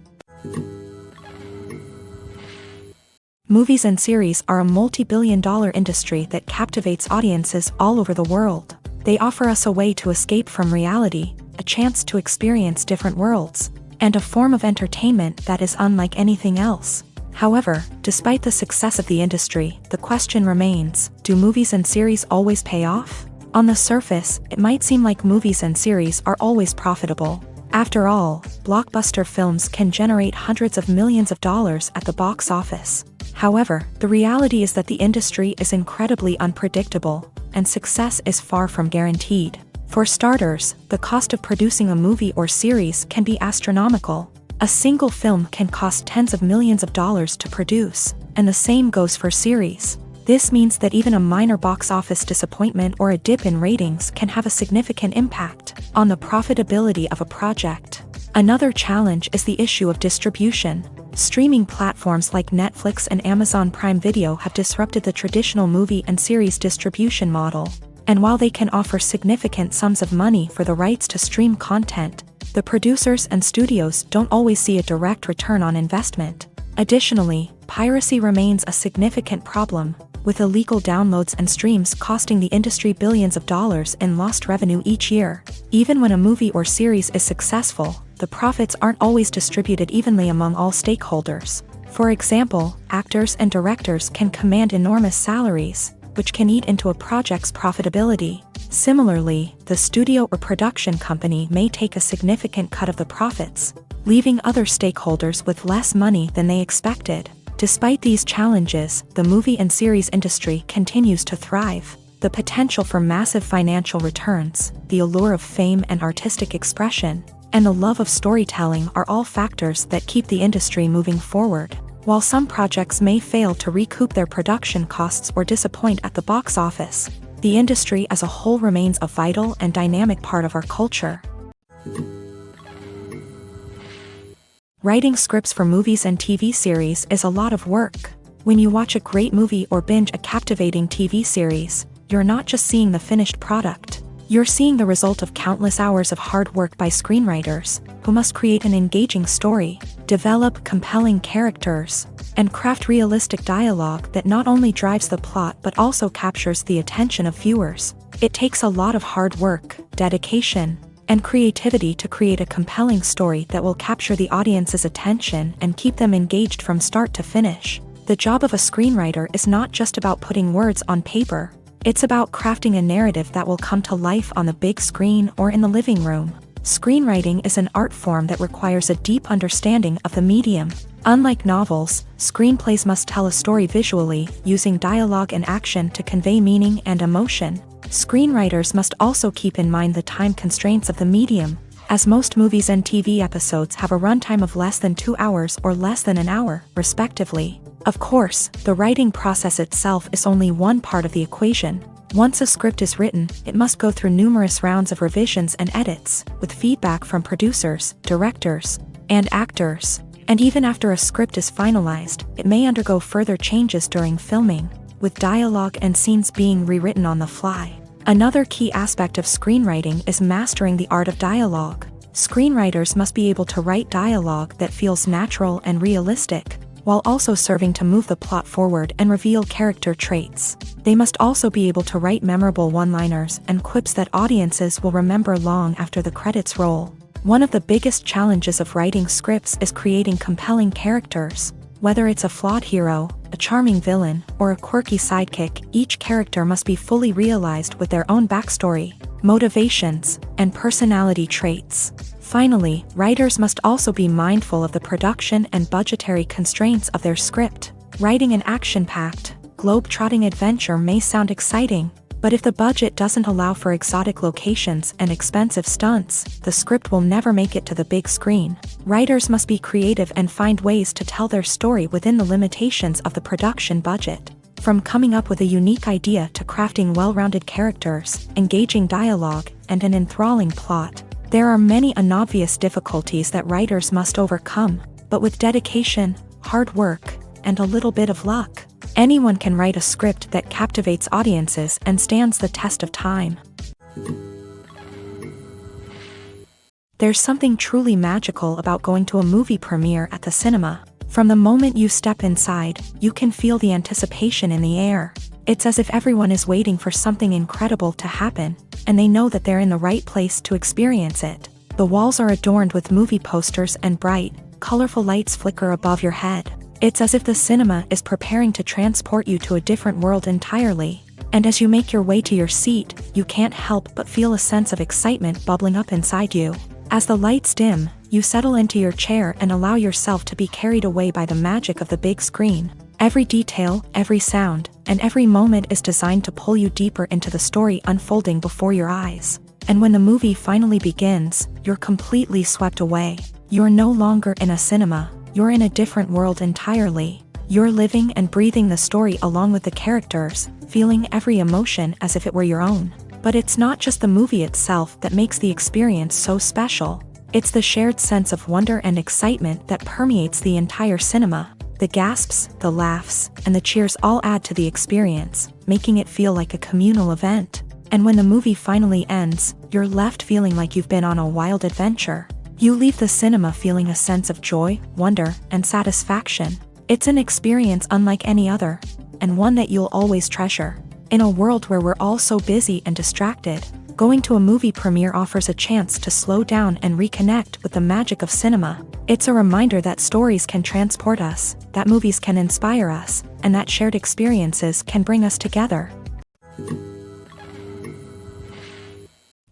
Movies and series are a multi-billion-dollar industry that captivates audiences all over the world. They offer us a way to escape from reality, a chance to experience different worlds, and a form of entertainment that is unlike anything else. However, despite the success of the industry, the question remains, do movies and series always pay off? On the surface, it might seem like movies and series are always profitable. After all, blockbuster films can generate hundreds of millions of dollars at the box office. However, the reality is that the industry is incredibly unpredictable, and success is far from guaranteed. For starters, the cost of producing a movie or series can be astronomical. A single film can cost tens of millions of dollars to produce, and the same goes for series. This means that even a minor box office disappointment or a dip in ratings can have a significant impact on the profitability of a project. Another challenge is the issue of distribution. Streaming platforms like Netflix and Amazon Prime Video have disrupted the traditional movie and series distribution model. And while they can offer significant sums of money for the rights to stream content, the producers and studios don't always see a direct return on investment. Additionally, piracy remains a significant problem, with illegal downloads and streams costing the industry billions of dollars in lost revenue each year. Even when a movie or series is successful, the profits aren't always distributed evenly among all stakeholders. For example, actors and directors can command enormous salaries, which can eat into a project's profitability. Similarly, the studio or production company may take a significant cut of the profits, leaving other stakeholders with less money than they expected. Despite these challenges, the movie and series industry continues to thrive. The potential for massive financial returns, the allure of fame and artistic expression, and the love of storytelling are all factors that keep the industry moving forward. While some projects may fail to recoup their production costs or disappoint at the box office, the industry as a whole remains a vital and dynamic part of our culture. Writing scripts for movies and TV series is a lot of work. When you watch a great movie or binge a captivating TV series, you're not just seeing the finished product. You're seeing the result of countless hours of hard work by screenwriters, who must create an engaging story, develop compelling characters, and craft realistic dialogue that not only drives the plot but also captures the attention of viewers. It takes a lot of hard work, dedication, and creativity to create a compelling story that will capture the audience's attention and keep them engaged from start to finish. The job of a screenwriter is not just about putting words on paper. It's about crafting a narrative that will come to life on the big screen or in the living room. Screenwriting is an art form that requires a deep understanding of the medium. Unlike novels, screenplays must tell a story visually, using dialogue and action to convey meaning and emotion. Screenwriters must also keep in mind the time constraints of the medium, as most movies and TV episodes have a runtime of less than 2 hours or less than an hour, respectively. Of course, the writing process itself is only one part of the equation. Once a script is written, it must go through numerous rounds of revisions and edits, with feedback from producers, directors, and actors. And even after a script is finalized, it may undergo further changes during filming, with dialogue and scenes being rewritten on the fly. Another key aspect of screenwriting is mastering the art of dialogue. Screenwriters must be able to write dialogue that feels natural and realistic, while also serving to move the plot forward and reveal character traits. They must also be able to write memorable one-liners and quips that audiences will remember long after the credits roll. One of the biggest challenges of writing scripts is creating compelling characters. Whether it's a flawed hero, a charming villain, or a quirky sidekick, each character must be fully realized with their own backstory, motivations, and personality traits. Finally, writers must also be mindful of the production and budgetary constraints of their script. Writing an action-packed, globe-trotting adventure may sound exciting, but if the budget doesn't allow for exotic locations and expensive stunts, the script will never make it to the big screen. Writers must be creative and find ways to tell their story within the limitations of the production budget. From coming up with a unique idea to crafting well-rounded characters, engaging dialogue, and an enthralling plot, there are many unobvious difficulties that writers must overcome, but with dedication, hard work, and a little bit of luck, anyone can write a script that captivates audiences and stands the test of time. There's something truly magical about going to a movie premiere at the cinema. From the moment you step inside, you can feel the anticipation in the air. It's as if everyone is waiting for something incredible to happen, and they know that they're in the right place to experience it. The walls are adorned with movie posters and bright, colorful lights flicker above your head. It's as if the cinema is preparing to transport you to a different world entirely. And as you make your way to your seat, you can't help but feel a sense of excitement bubbling up inside you. As the lights dim, you settle into your chair and allow yourself to be carried away by the magic of the big screen. Every detail, every sound, and every moment is designed to pull you deeper into the story unfolding before your eyes. And when the movie finally begins, you're completely swept away. You're no longer in a cinema, you're in a different world entirely. You're living and breathing the story along with the characters, feeling every emotion as if it were your own. But it's not just the movie itself that makes the experience so special. It's the shared sense of wonder and excitement that permeates the entire cinema. The gasps, the laughs, and the cheers all add to the experience, making it feel like a communal event. And when the movie finally ends, you're left feeling like you've been on a wild adventure. You leave the cinema feeling a sense of joy, wonder, and satisfaction. It's an experience unlike any other, and one that you'll always treasure. In a world where we're all so busy and distracted, going to a movie premiere offers a chance to slow down and reconnect with the magic of cinema. It's a reminder that stories can transport us, that movies can inspire us, and that shared experiences can bring us together.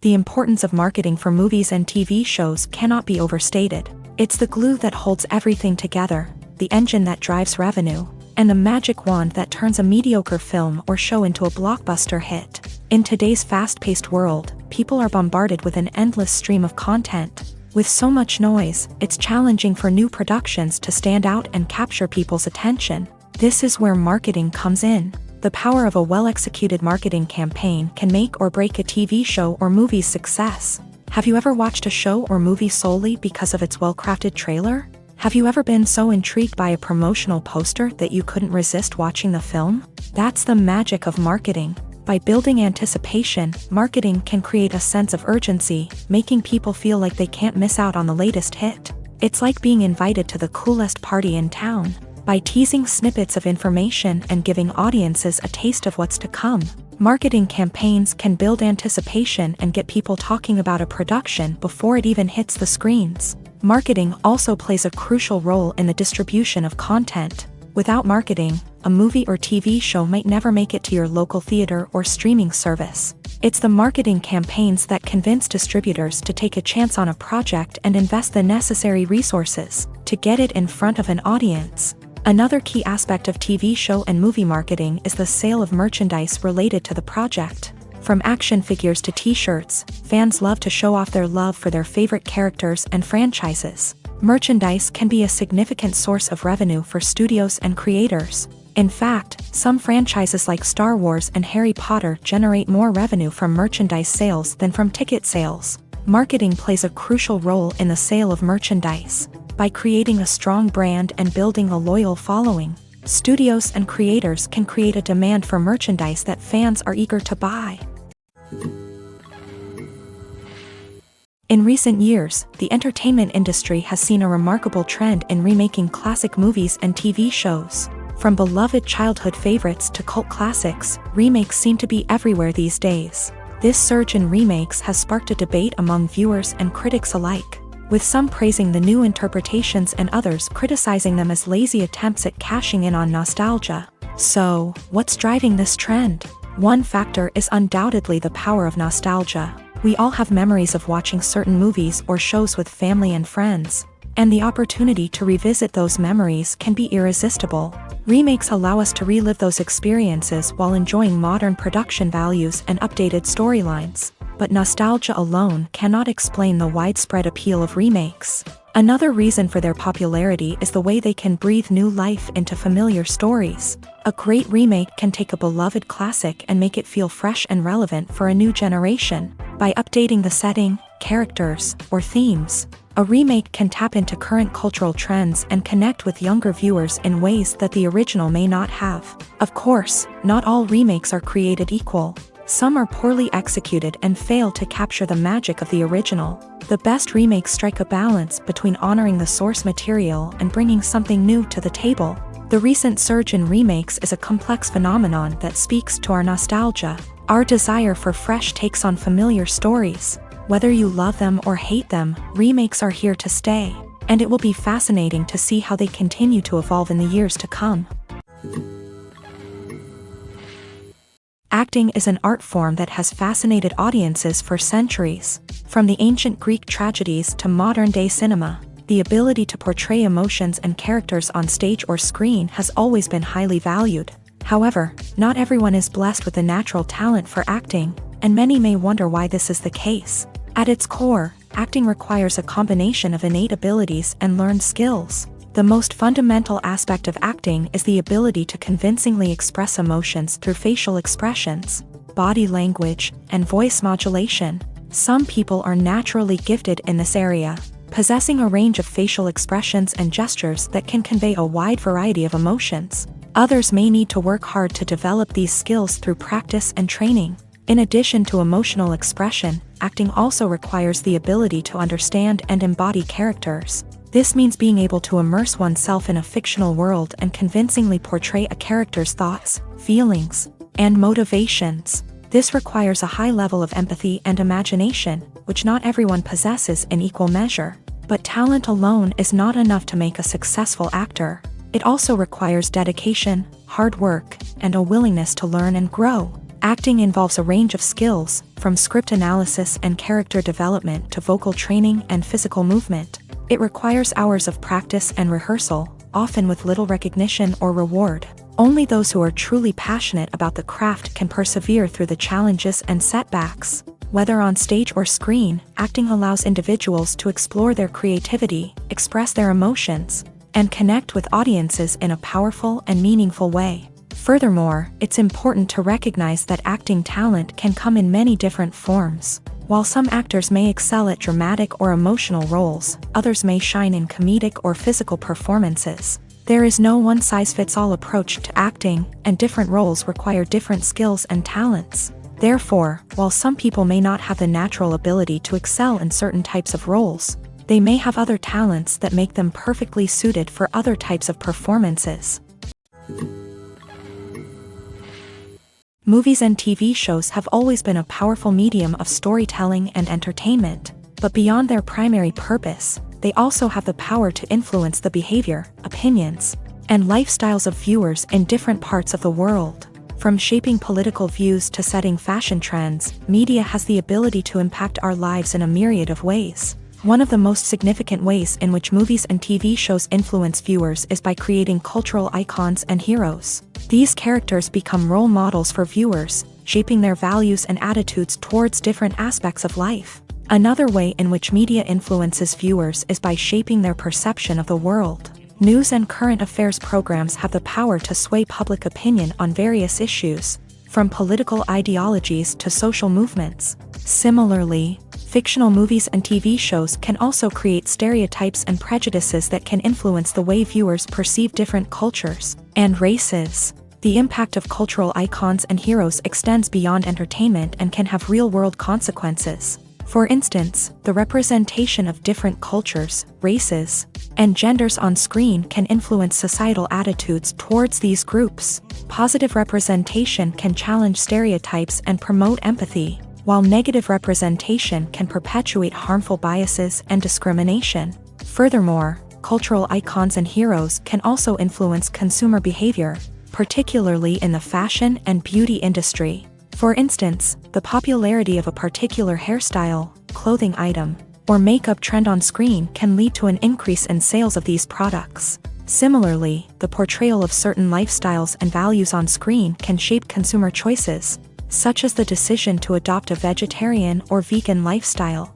The importance of marketing for movies and TV shows cannot be overstated. It's the glue that holds everything together, the engine that drives revenue, and the magic wand that turns a mediocre film or show into a blockbuster hit. In today's fast-paced world, people are bombarded with an endless stream of content. With so much noise, it's challenging for new productions to stand out and capture people's attention. This is where marketing comes in. The power of a well-executed marketing campaign can make or break a TV show or movie's success. Have you ever watched a show or movie solely because of its well-crafted trailer? Have you ever been so intrigued by a promotional poster that you couldn't resist watching the film? That's the magic of marketing. By building anticipation, marketing can create a sense of urgency, making people feel like they can't miss out on the latest hit. It's like being invited to the coolest party in town. By teasing snippets of information and giving audiences a taste of what's to come, marketing campaigns can build anticipation and get people talking about a production before it even hits the screens. Marketing also plays a crucial role in the distribution of content. Without marketing, a movie or TV show might never make it to your local theater or streaming service. It's the marketing campaigns that convince distributors to take a chance on a project and invest the necessary resources to get it in front of an audience. Another key aspect of TV show and movie marketing is the sale of merchandise related to the project. From action figures to t-shirts, fans love to show off their love for their favorite characters and franchises. Merchandise can be a significant source of revenue for studios and creators. In fact, some franchises like Star Wars and Harry Potter generate more revenue from merchandise sales than from ticket sales. Marketing plays a crucial role in the sale of merchandise. By creating a strong brand and building a loyal following, studios and creators can create a demand for merchandise that fans are eager to buy. In recent years, the entertainment industry has seen a remarkable trend in remaking classic movies and TV shows. From beloved childhood favorites to cult classics, remakes seem to be everywhere these days. This surge in remakes has sparked a debate among viewers and critics alike, with some praising the new interpretations and others criticizing them as lazy attempts at cashing in on nostalgia. So, what's driving this trend? One factor is undoubtedly the power of nostalgia. We all have memories of watching certain movies or shows with family and friends, and the opportunity to revisit those memories can be irresistible. Remakes allow us to relive those experiences while enjoying modern production values and updated storylines. But nostalgia alone cannot explain the widespread appeal of remakes. Another reason for their popularity is the way they can breathe new life into familiar stories. A great remake can take a beloved classic and make it feel fresh and relevant for a new generation. By updating the setting, characters, or themes, a remake can tap into current cultural trends and connect with younger viewers in ways that the original may not have. Of course, not all remakes are created equal. Some are poorly executed and fail to capture the magic of the original. The best remakes strike a balance between honoring the source material and bringing something new to the table. The recent surge in remakes is a complex phenomenon that speaks to our nostalgia, our desire for fresh takes on familiar stories. Whether you love them or hate them, remakes are here to stay, and it will be fascinating to see how they continue to evolve in the years to come. Acting is an art form that has fascinated audiences for centuries. From the ancient Greek tragedies to modern-day cinema, the ability to portray emotions and characters on stage or screen has always been highly valued. However, not everyone is blessed with a natural talent for acting, and many may wonder why this is the case. At its core, acting requires a combination of innate abilities and learned skills. The most fundamental aspect of acting is the ability to convincingly express emotions through facial expressions, body language, and voice modulation. Some people are naturally gifted in this area, possessing a range of facial expressions and gestures that can convey a wide variety of emotions. Others may need to work hard to develop these skills through practice and training. In addition to emotional expression, acting also requires the ability to understand and embody characters. This means being able to immerse oneself in a fictional world and convincingly portray a character's thoughts, feelings, and motivations. This requires a high level of empathy and imagination, which not everyone possesses in equal measure. But talent alone is not enough to make a successful actor. It also requires dedication, hard work, and a willingness to learn and grow. Acting involves a range of skills, from script analysis and character development to vocal training and physical movement. It requires hours of practice and rehearsal, often with little recognition or reward. Only those who are truly passionate about the craft can persevere through the challenges and setbacks. Whether on stage or screen, acting allows individuals to explore their creativity, express their emotions, and connect with audiences in a powerful and meaningful way. Furthermore, it's important to recognize that acting talent can come in many different forms. While some actors may excel at dramatic or emotional roles, others may shine in comedic or physical performances. There is no one-size-fits-all approach to acting, and different roles require different skills and talents. Therefore, while some people may not have the natural ability to excel in certain types of roles, they may have other talents that make them perfectly suited for other types of performances. Movies and TV shows have always been a powerful medium of storytelling and entertainment, but beyond their primary purpose, they also have the power to influence the behavior, opinions, and lifestyles of viewers in different parts of the world. From shaping political views to setting fashion trends, media has the ability to impact our lives in a myriad of ways. One of the most significant ways in which movies and TV shows influence viewers is by creating cultural icons and heroes. These characters become role models for viewers, shaping their values and attitudes towards different aspects of life. Another way in which media influences viewers is by shaping their perception of the world. News and current affairs programs have the power to sway public opinion on various issues, from political ideologies to social movements. Similarly, fictional movies and TV shows can also create stereotypes and prejudices that can influence the way viewers perceive different cultures and races. The impact of cultural icons and heroes extends beyond entertainment and can have real-world consequences. For instance, the representation of different cultures, races, and genders on screen can influence societal attitudes towards these groups. Positive representation can challenge stereotypes and promote empathy, while negative representation can perpetuate harmful biases and discrimination. Furthermore, cultural icons and heroes can also influence consumer behavior, particularly in the fashion and beauty industry. For instance, the popularity of a particular hairstyle, clothing item, or makeup trend on screen can lead to an increase in sales of these products. Similarly, the portrayal of certain lifestyles and values on screen can shape consumer choices, such as the decision to adopt a vegetarian or vegan lifestyle.